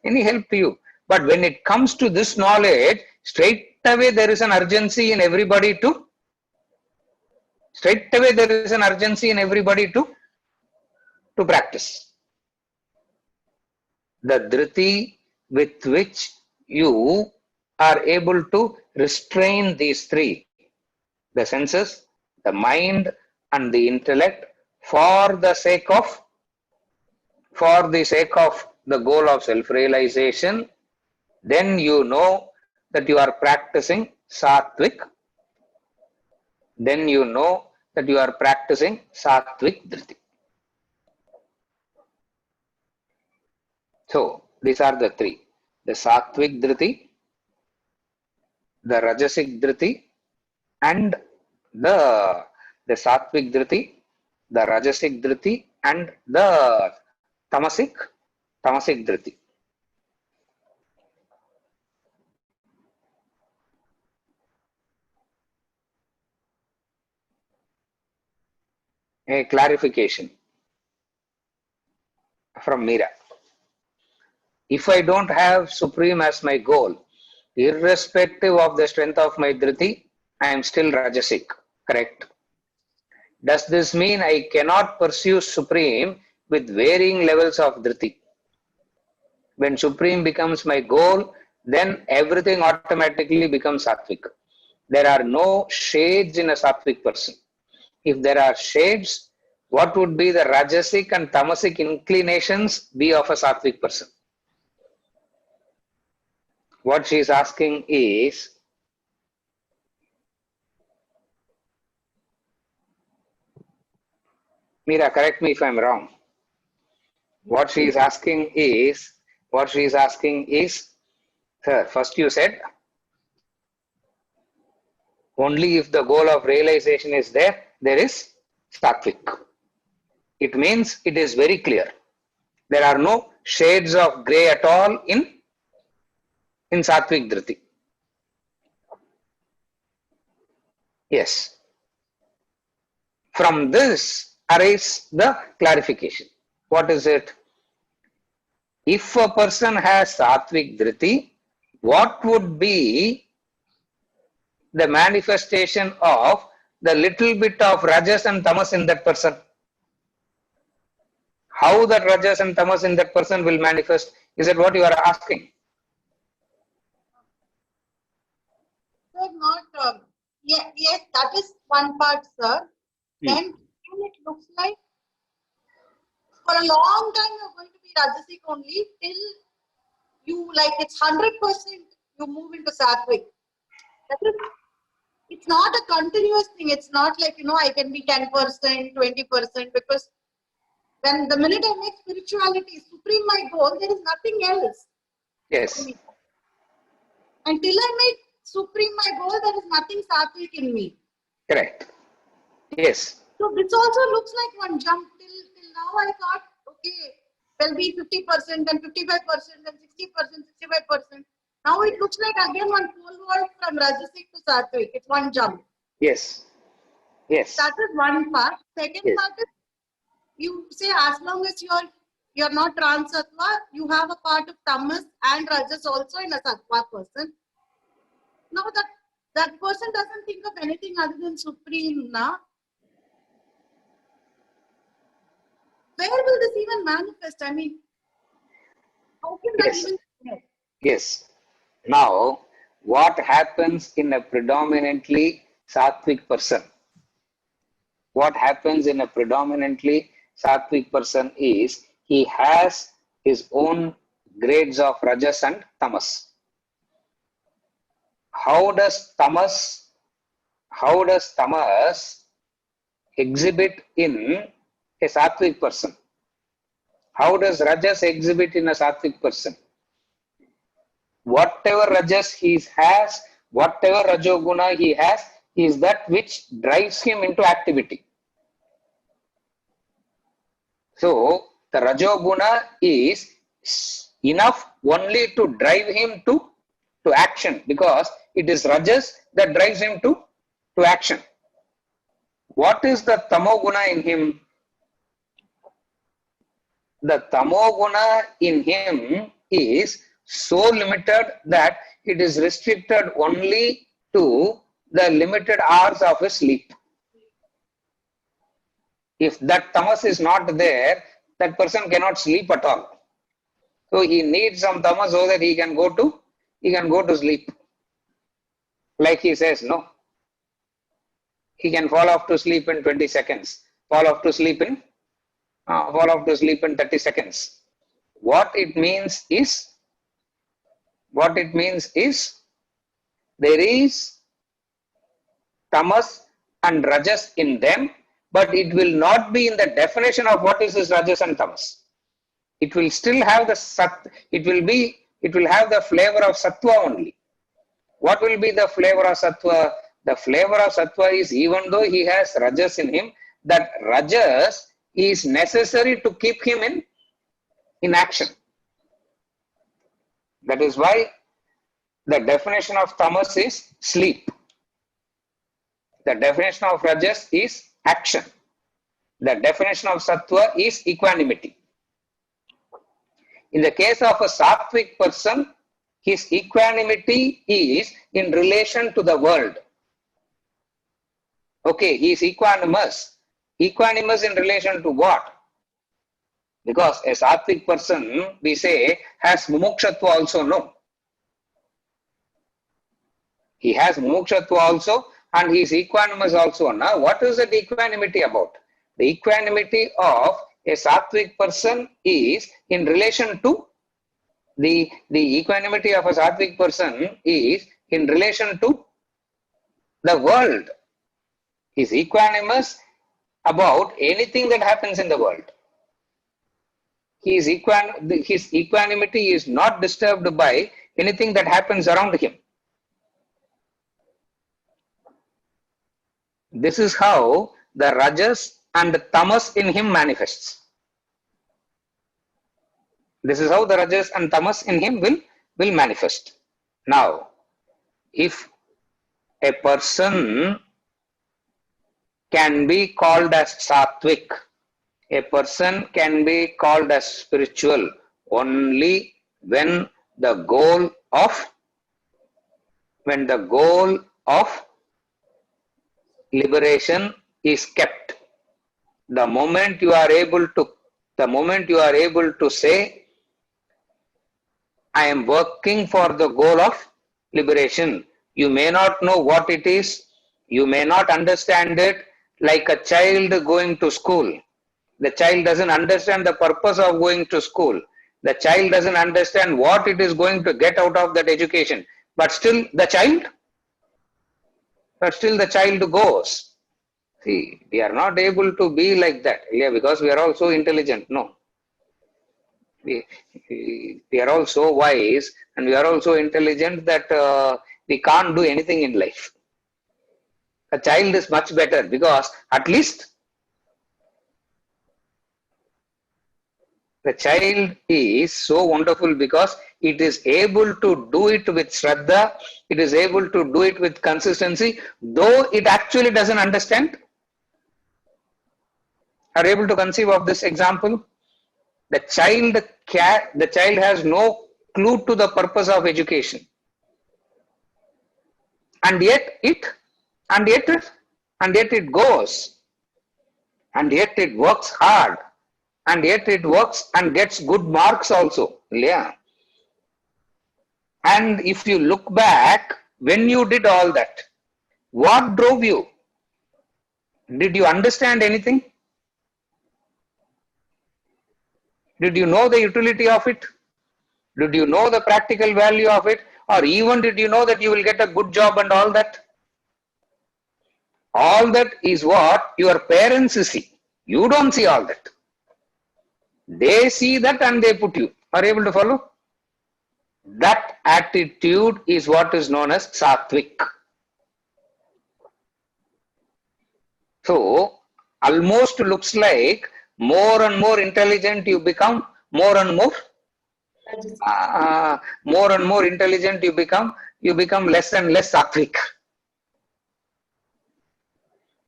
help to you. But when it comes to this knowledge, straight away there is an urgency in everybody to practice. The dhriti with which you are able to restrain these three, the senses, the mind and the intellect, for the sake of the goal of self-realization, then you know that you are practicing sattvic. Dhriti. So these are the three: the sattvic dhriti, the rajasic dhriti, and the sattvic dhriti, the rajasic dhriti, and the tamasic dhriti. A clarification from Meera. If I don't have Supreme as my goal, irrespective of the strength of my dhriti, I am still rajasic. Correct? Does this mean I cannot pursue Supreme with varying levels of dhriti? When Supreme becomes my goal, then everything automatically becomes sattvic. There are no shades in a sattvic person. If there are shades, what would be the rajasic and tamasic inclinations be of a sattvic person? What she is asking is, Meera, correct me if I am wrong. What she is asking is, sir, first you said, only if the goal of realization is there, there is sattvic. It means it is very clear. There are no shades of grey at all in sattvic dhriti. Yes. From this arises the clarification. What is it? If a person has sattvic dhriti, what would be the manifestation of the little bit of rajas and tamas in that person? How that rajas and tamas in that person will manifest? Is that what you are asking? Sir, not yes, that is one part, sir. Then it looks like for a long time you're going to be rajasic only till you like it's 100% you move into sattvic. That is, it's not a continuous thing. It's not like I can be 10%, 20%, because when the minute I make spirituality supreme my goal, there is nothing else. Yes. Until I make supreme my goal, there is nothing sattvic in me. Correct. Yes. So this also looks like one jump. Till now I thought, okay, there'll be 50%, then 55%, then 60%, 65%. Now it looks like again one pole vault from Rajasic to Sattvic. It's one jump. Yes. Yes. That is one part. Second part is, you say as long as you're you're not trans-sattva, you have a part of tamas and rajas also in a sattva person. Now that person doesn't think of anything other than supreme, na? Where will this even manifest? I mean, how can that Yes. even be? Yes. Now, what happens in a predominantly sattvic person? What happens in a predominantly sattvic person is he has his own grades of rajas and tamas. How does tamas exhibit in a sattvic person? How does rajas exhibit in a sattvic person? Whatever rajas he has, whatever rajoguna he has, is that which drives him into activity. So the rajoguna is enough only to drive him to action, because it is rajas that drives him to action. What is the tamoguna in him? The tamoguna in him is so limited that it is restricted only to the limited hours of his sleep. If that tamas is not there, that person cannot sleep at all. So he needs some tamas so that he can go to sleep. Like he says, no. He can fall off to sleep in 20 seconds, fall off to sleep in 30 seconds. What it means is there is tamas and rajas in them, but it will not be in the definition of what is this rajas and tamas. It will still have it will have the flavor of sattva only. What will be the flavor of sattva? The flavor of sattva is, even though he has rajas in him, that rajas is necessary to keep him in action. That is why the definition of tamas is sleep. The definition of rajas is action. The definition of sattva is equanimity. In the case of a sattvic person, his equanimity is in relation to the world. Okay, he is equanimous. Equanimous in relation to what? Because a sattvic person, we say, has mumukshatva also, no? He has mumukshatva also, and he is equanimous also. Now, what is that equanimity about? The equanimity of a sattvic person is in relation to the equanimity of a sattvic person is in relation to the world. He is equanimous about anything that happens in the world. His equanimity is not disturbed by anything that happens around him. This is how the rajas and the tamas in him manifests. This is how the rajas and tamas in him will manifest. Now, if a person can be called as sattvic, a person can be called as spiritual only when the goal of liberation is kept. The moment you are able to say, I am working for the goal of liberation. You may not know what it is. You may not understand it. Like a child going to school. The child doesn't understand the purpose of going to school. The child doesn't understand what it is going to get out of that education. But still the child goes. See, we are not able to be like that. Yeah, because we are all so intelligent. No. We are all so wise and we are all so intelligent that we can't do anything in life. A child is much better because at least the child is so wonderful because it is able to do it with Shraddha, it is able to do it with consistency, though it actually doesn't understand. Are you able to conceive of this example? The child has no clue to the purpose of education. And yet it goes, and yet it works hard, and yet it works and gets good marks also. Yeah. And if you look back, when you did all that, what drove you? Did you understand anything? Did you know the utility of it? Did you know the practical value of it? Or even did you know that you will get a good job and all that? All that is what your parents see. You don't see all that. They see that and they put you. Are you able to follow? That attitude is what is known as Sattvic. So, almost looks like more and more intelligent you become, more and more intelligent you become less and less Sattvic.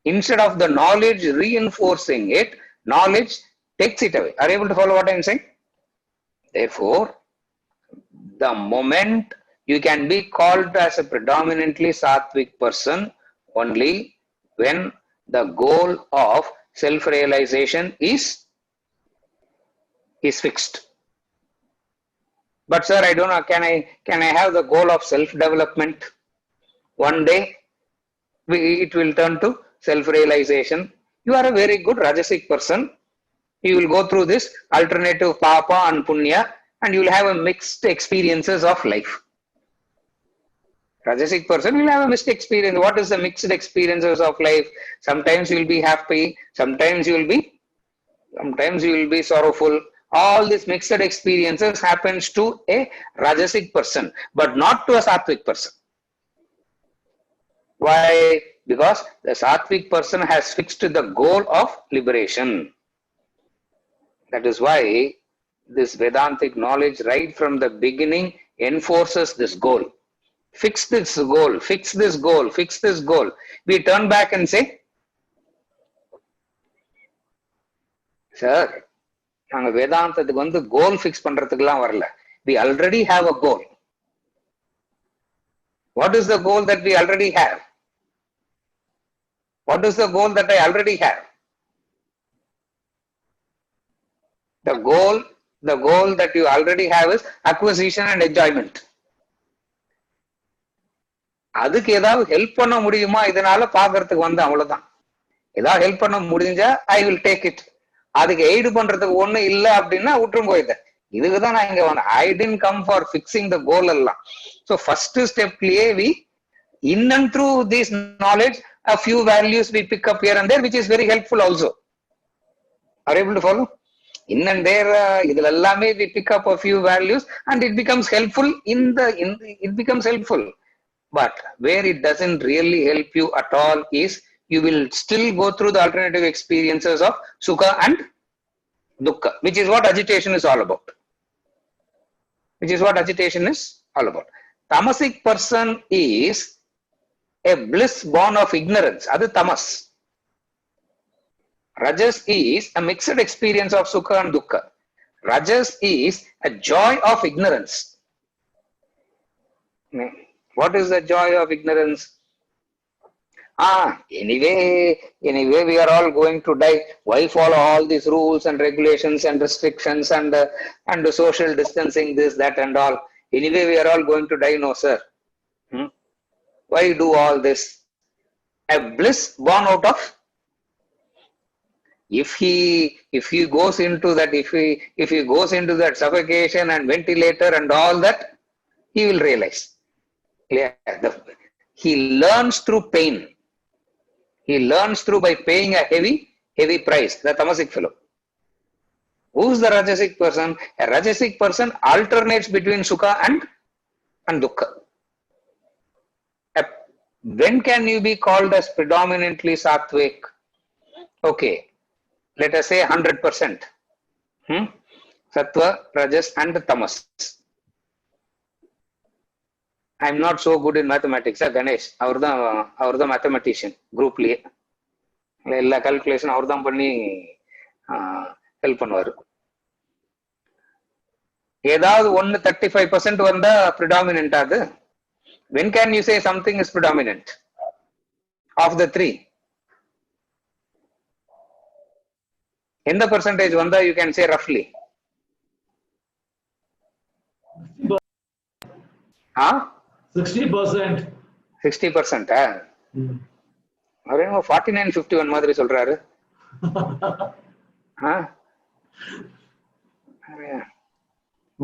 Instead of the knowledge reinforcing it, knowledge takes it away. Are you able to follow what I am saying? Therefore, the moment you can be called as a predominantly Sattvic person only when the goal of self-realization is fixed. But sir, I don't know, can I have the goal of self-development? One day it will turn to self-realization. You are a very good Rajasic person. You will go through this alternative Papa and Punya and you will have a mixed experiences of life. Rajasic person will have a mixed experience. What is the mixed experiences of life? Sometimes you will be happy, sometimes you will be sorrowful. All these mixed experiences happens to a Rajasic person, but not to a Sattvic person. Why? Because the Sattvic person has fixed the goal of liberation. That is why this Vedantic knowledge right from the beginning enforces this goal. Fix this goal, fix this goal, fix this goal. We turn back and say, sir, நாங்க வேதாந்தத்துக்கு வந்து கோல் fix பண்றதுக்குலாம் வரல. We already have a goal. What is the goal that we already have? What is the goal that I already have? The goal that you already have is acquisition and enjoyment. அதுக்கு ஏதாவது help பண்ண முடியுமா இதனால பாக்குறதுக்கு வந்து அவ்வளவுதான். ஏதாவது help பண்ண முடிஞ்சா ஐ வில் டேக் இட். அதுக்கு எய்டு பண்றதுக்கு ஒண்ணு இல்ல அப்படின்னா விட்டுரும் போயிட்டேன். இதுக்குதான் நான் இங்க வந்தேன். I didn't come for fixing the goal எல்லாம். ஸோ ஃபர்ஸ்ட் ஸ்டெப்லயே we in and through this knowledge a few values we pick up here and there, which is very helpful also. Are you able to follow? In and there, idhil ellame we pick up a few values and it becomes helpful it becomes helpful. But where it doesn't really help you at all is you will still go through the alternative experiences of Sukha and Dukkha, which is what agitation is all about. Tamasic person is a bliss born of ignorance. Adu tamas. Rajas is a mixed experience of Sukha and Dukkha. Rajas is a joy of ignorance. What is the joy of ignorance? Anyway, we are all going to die. Why follow all these rules and regulations and restrictions and the social distancing, this, that and all? Anyway, we are all going to die. No, sir. Why do all this? A bliss born out of. If he goes into that, if he goes into that suffocation and ventilator and all that, he will realize. He learns through pain. He learns through by paying a heavy price. The tamasic fellow. Who's the Rajasic person? A Rajasic person alternates between Sukha and Dukkha. When can you be called as predominantly Sattvic? Okay, let us say 100%. Sattva, Rajas and Tamas. I am not so good in mathematics. Ganesh, அவர் தான் mathematician groupலயே. எல்லா calculation அவர் தான் பண்ணி help பண்ணுவாரு. ஏதாவது ஒன்னு 35% வந்தா predominant அது. When can you say something is predominant of the three? எந்த percentage வந்தா you can say roughly? Huh? 60%. 60%. அவர் என்ன 49-51 மாதிரி சொல்றாரு.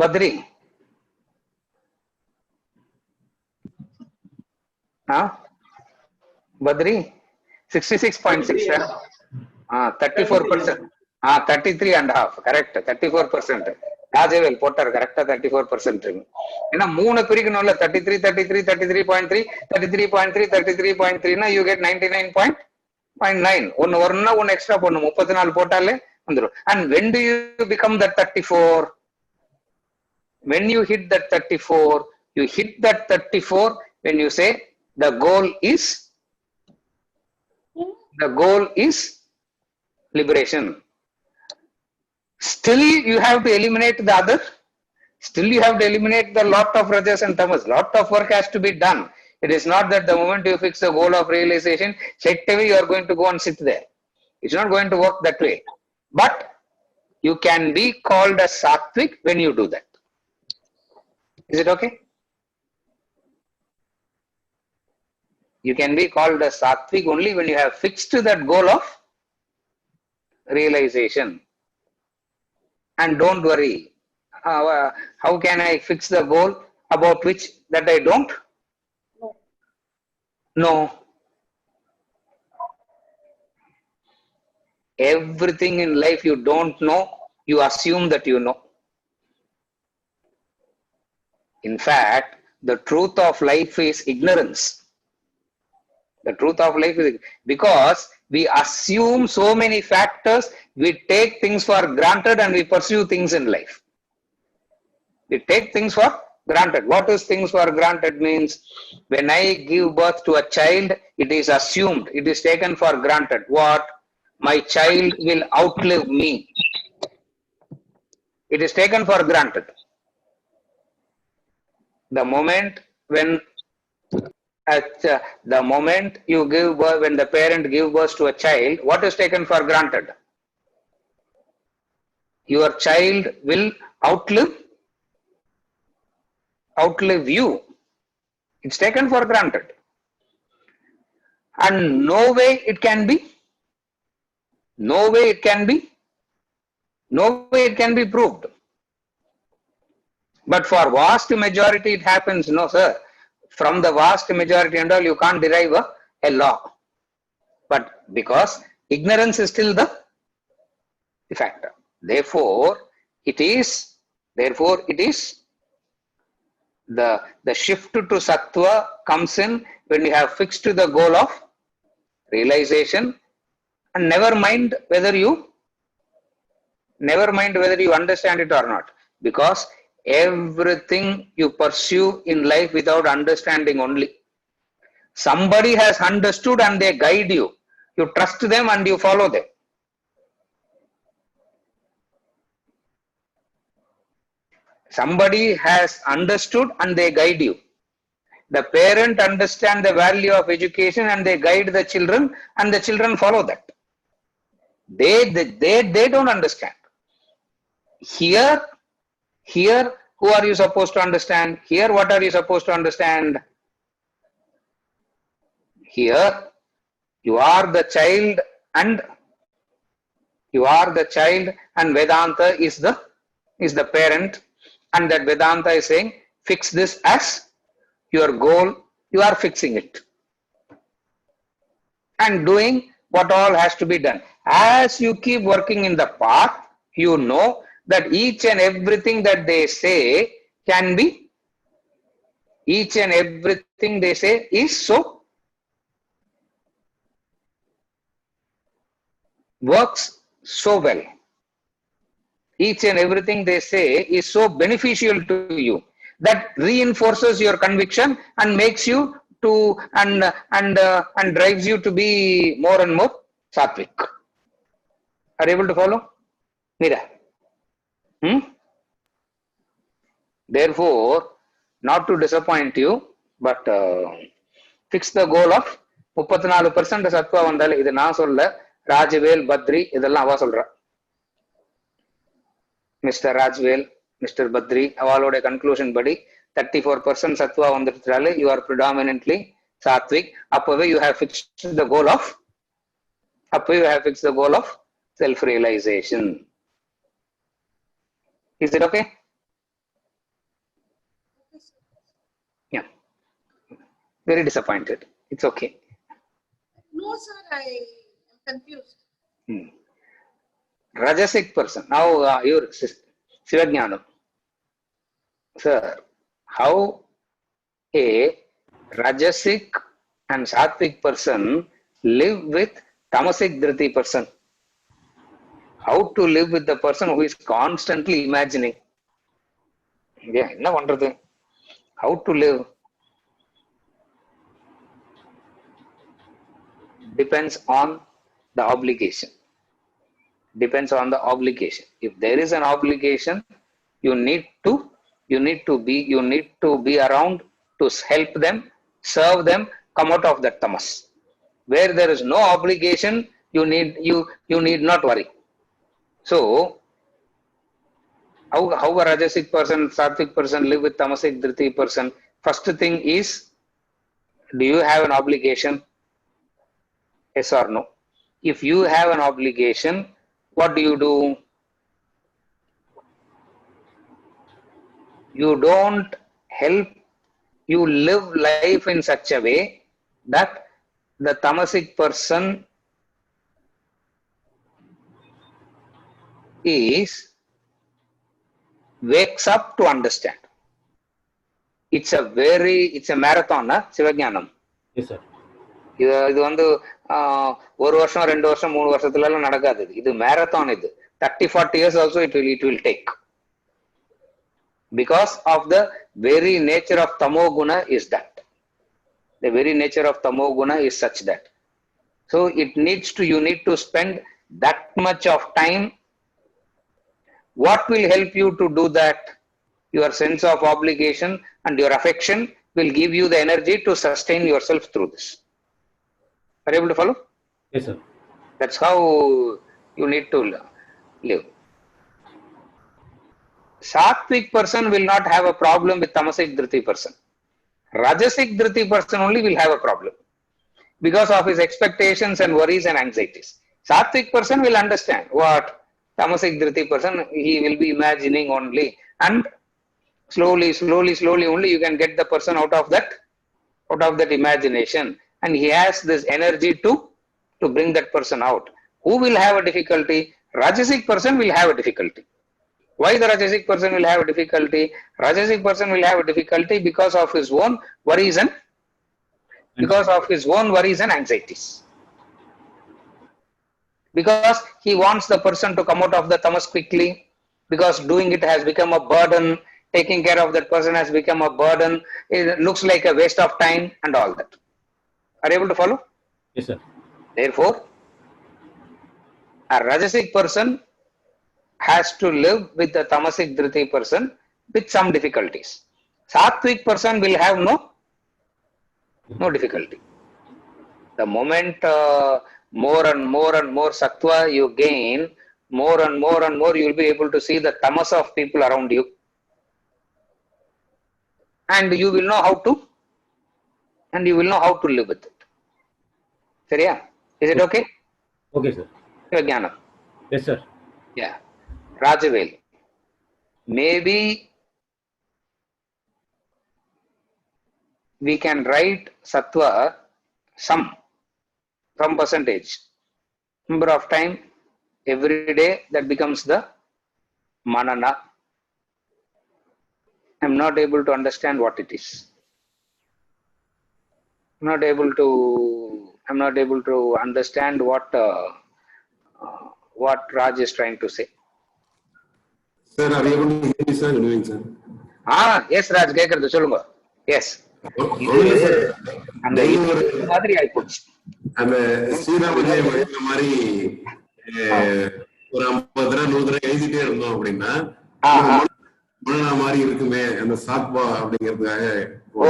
பத்ரி பத்ரி 66.6. 34%. 33.5. கரெக்ட். 34%. ராஜவேல் போட்டார் கரெக்டா 34%. ஏன்னா 3 பிரிக்கணும்ல, 33, 33, 33.3, 33.3, 33.3 you get 99.9. ஒன்னு வரணும்னா ஒன்னு எக்ஸ்ட்ரா பண்ணும், 34 போட்டாலே வந்துடும். And when do you become that 34? When you hit that 34, you hit that 34 when you say the goal is liberation. Still you have to eliminate the other. Still you have to eliminate the lot of rajas and tamas. Lot of work has to be done. It is not that the moment you fix the goal of realization, straight away you are going to go and sit there. It's not going to work that way. But you can be called a sattvic when you do that. Is it okay? You can be called a sattvic only when you have fixed that goal of realization. And don't worry, how can I fix the goal about which that I don't know? Everything in life you don't know, you assume that you know. In fact, the truth of life is ignorance. The truth of life is because we assume so many factors, we take things for granted and we pursue things in life. We take things for granted. What is things for granted means? When I give birth to a child, it is assumed, it is taken for granted. What? My child will outlive me. It is taken for granted. The moment when the moment you give birth, when the parent gives birth to a child, what is taken for granted? Your child will outlive you. It's taken for granted. And no way it can be proved. But for vast majority it happens. No sir, from the vast majority and all you can't derive a law. But because ignorance is still the factor. Therefore it is the shift to sattva comes in when you have fixed the goal of realization, and never mind whether you understand it or not, because everything you pursue in life without understanding only. Somebody has understood and they guide you. You trust them and you follow them. Somebody has understood and they guide you. The parent understands the value of education and they guide the children and the children follow that. They don't understand. Here, who are you supposed to understand? Here, what are you supposed to understand? Here, you are the child and Vedanta is the parent, and that Vedanta is saying, fix this as your goal. You are fixing it and doing what all has to be done. As you keep working in the path, you know that each and everything that they say is so works so well. Each and everything they say is so beneficial to you that reinforces your conviction and makes you to and drives you to be more and more sattvic. Are you able to follow? Meera? Therefore, not to disappoint you, but fix the goal of 34% சத்வா வந்தாலே, இது நான் சொல்ல, ராஜவேல் பத்ரி இதெல்லாம் அவ சொல்ற. Mister Rajvel, mister Badri அவளோட conclusion படி 34% சத்வா வந்துட்டாலே you are predominantly sattvic. அப்பவே you have fixed the goal of self realization. Is it okay? Yeah. Very disappointed. It's okay. No, sir, I am confused. Rajasic person. Now, your Sivajnanam. Sir, how a Rajasic and Sattvic person live with Tamasic Dhriti person? How to live with the person who is constantly imagining? Yeah, enna pandrathu? How to live? Depends on the obligation. Depends on the obligation. If there is an obligation, you need to be around to help them, serve them, come out of that tamas. Where there is no obligation, you need not worry. So, how a Rajasic person, Sattvic person live with Tamasic Dhriti person? First thing is, do you have an obligation? Yes or no? If you have an obligation, what do? You don't help, you live life in such a way that the Tamasic person wakes up to understand. It's a marathon, Sivajnanam. Yes, sir. இது வந்து ஒரு வருஷம் 2 வருஷம் 3 வருஷத்துல எல்லாம் நடக்காது. இது marathon. இது 30-40 years also it will take, because of the very nature of tamo guna is that. The very nature of tamo guna is such that. So you need to spend that much of time. What will help you to do that? Your sense of obligation and your affection will give you the energy to sustain yourself through this. Are you able to follow? Yes, sir. That's how you need to live. Sattvic person will not have a problem with Tamasic Dhriti person. Rajasic Dhriti person only will have a problem because of his expectations and worries and anxieties. Sattvic person will understand what Tamasic Dhriti person, he will be imagining only, and slowly only you can get the person out of that imagination, and he has this energy to bring that person out. Who will have a difficulty? Rajasic person will have a difficulty. Why the Rajasic person will have a difficulty? Rajasic person will have a difficulty because of his own worries and anxieties. Because he wants the person to come out of the tamas quickly, because doing it has become a burden, taking care of that person has become a burden, it looks like a waste of time and all that. Are you able to follow? Yes, sir. Therefore, a Rajasic person has to live with the Tamasic Dhriti person with some difficulties. Sattvic person will have no difficulty. The moment more and more sattva you gain, more and more you will be able to see the tamas of people around you, and you will know how to live with it. Seriya? Is it okay? Okay, sir. Sivajnanam. Yes, sir. Yeah. Rajavel. Maybe we can write sattva some percentage. Number of time every day that becomes the manana. I'm not able to understand what it is. I'm not able to understand what Raj is trying to say. Sir, are you able to hear me, sir? Good evening, sir. Yes, Raj, கேக்குறது சொல்லுங்க. Yes. அந்த மாதிரி ஆயிப்போச்சு. அந்த ஸ்ரீராமஜெயம் எழுதுற மாதிரி ஒரு 50 100 எழுதிட்டே இருந்தோம் அப்படின்னா மனனா மாதிரி இருக்குமே அந்த சாத்வா அப்படிங்கிறதுக்காக ஓ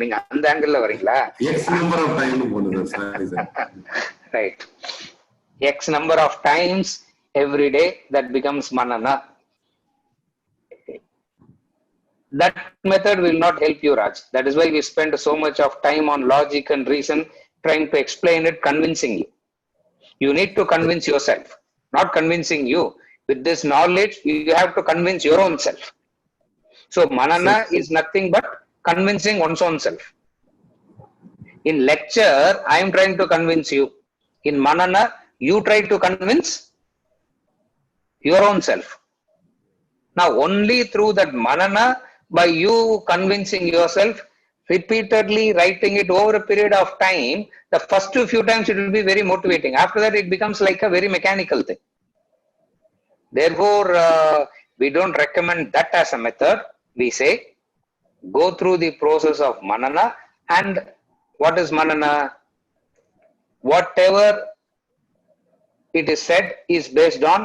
நீங்க அந்த ஆங்கிள் வரீங்களா? எக்ஸ் நம்பர் ஆஃப் டைம்னு போடுங்க sorry sir. Right. X number of times every day that becomes manana. That method will not help you, Raj. That is why we spend so much of time on logic and reason trying to explain it, convincing you. You need to convince yourself, not convincing you. With this knowledge, you have to convince your own self. So manana is nothing but convincing one's own self. In lecture, I am trying to convince you. In manana, you try to convince your own self. Now, only through that manana, by you convincing yourself, repeatedly writing it over a period of time, the first few times it will be very motivating. After that, it becomes like a very mechanical thing. Therefore, we don't recommend that as a method. We say, go through the process of manana. And what is manana? Whatever it is said is based on,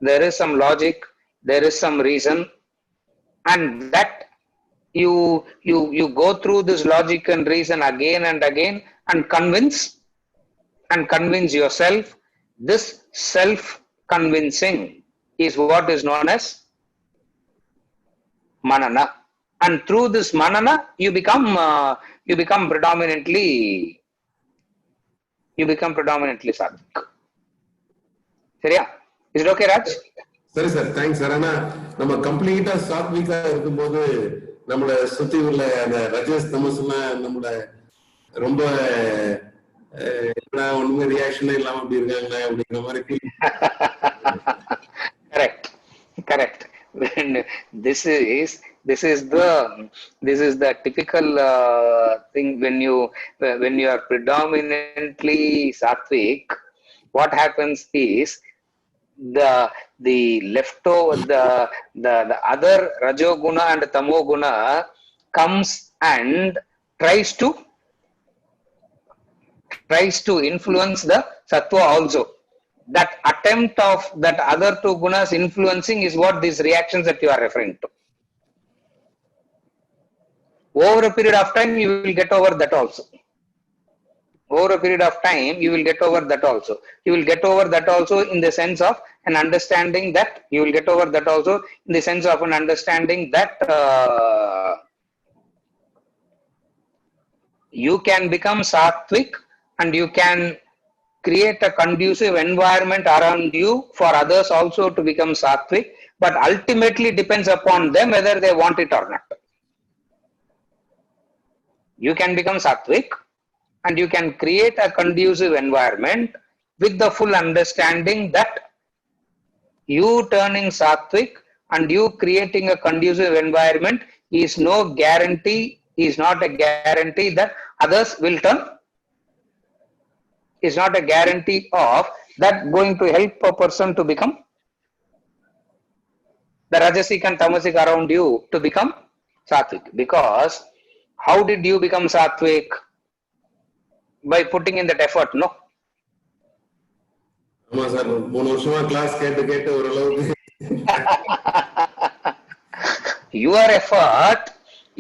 there is some logic, there is some reason, and that you go through this logic and reason again and again and convince yourself. This self convincing is what is known as manana, and through this manana you become predominantly sattvic. சரியா? Is it okay, Raj? சரி sir, thanks sir. ஆனா நம்ம கம்ப்ளீட்டா சாத்விகா இருக்கும்போது நம்மள சுத்தி உள்ள அந்த ரஜஸ் தமஸ்லாம் நம்மள ரொம்ப ஒண்ணுமே ரியாக்ஷனே இல்லாம அப்படி இருக்காங்க அப்படிங்கிற மாதிரி correct. This is the typical thing when you are predominantly sattvic. What happens is the leftover the other rajoguna and tamoguna comes and tries to influence the sattva also. That attempt of that other two gunas influencing is what these reactions that you are referring to. Over a period of time, you will get over that also. Over a period of time, you will get over that also. You will get over that also in the sense of an understanding that you will get over that also in the sense of an understanding that you can become sattvic and you can create a conducive environment around you for others also to become sattvic, but ultimately depends upon them whether they want it or not. You can become sattvic and you can create a conducive environment with the full understanding that you turning sattvic and you creating a conducive environment is not a guarantee that others will turn. Is not a guarantee of that going to help a person to become the rajasic and tamasic around you to become sattvic. Because how did you become sattvic? By putting in that effort, no? ஆமா sir, 3 வருஷமா class கேட்டு ஓரளவுக்கு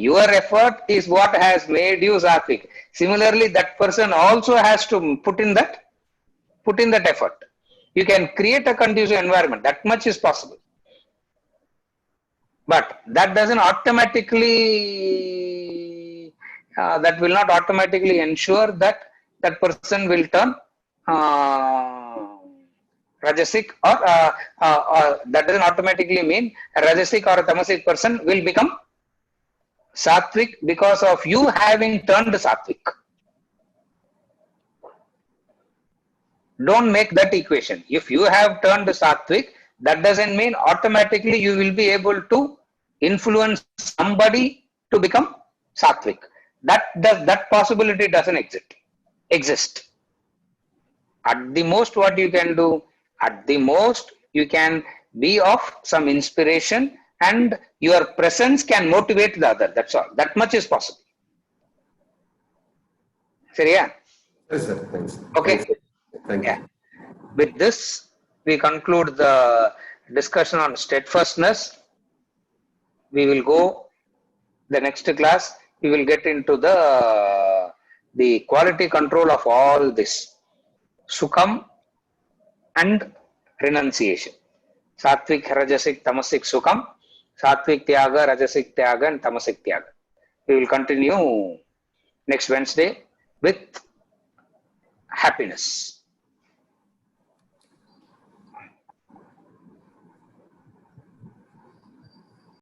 your effort is what has made you sattvic. Similarly, that person also has to put in that effort. You can create a conducive environment, that much is possible, but that doesn't automatically that will not automatically ensure that that person will turn rajasic or that doesn't automatically mean a rajasic or a tamasic person will become sattvic because of you having turned sattvic. Don't make that equation. If you have turned sattvic, that doesn't mean automatically you will be able to influence somebody to become sattvic. That possibility doesn't exist. At the most, what you can do, at the most, you can be of some inspiration and your presence can motivate the other. That's all. That much is possible. Seriya? Yes, sir. Thanks. Okay. Thank you. Yeah. With this, we conclude the discussion on steadfastness. we will go the next class. We will get into the quality control of all this. Sukham and renunciation. Sattvic, Rajasic, Tamasic, Sukham. Sattvic Tyaga, Rajasic Tyaga, and Tamasic Tyaga. We will continue next Wednesday with happiness.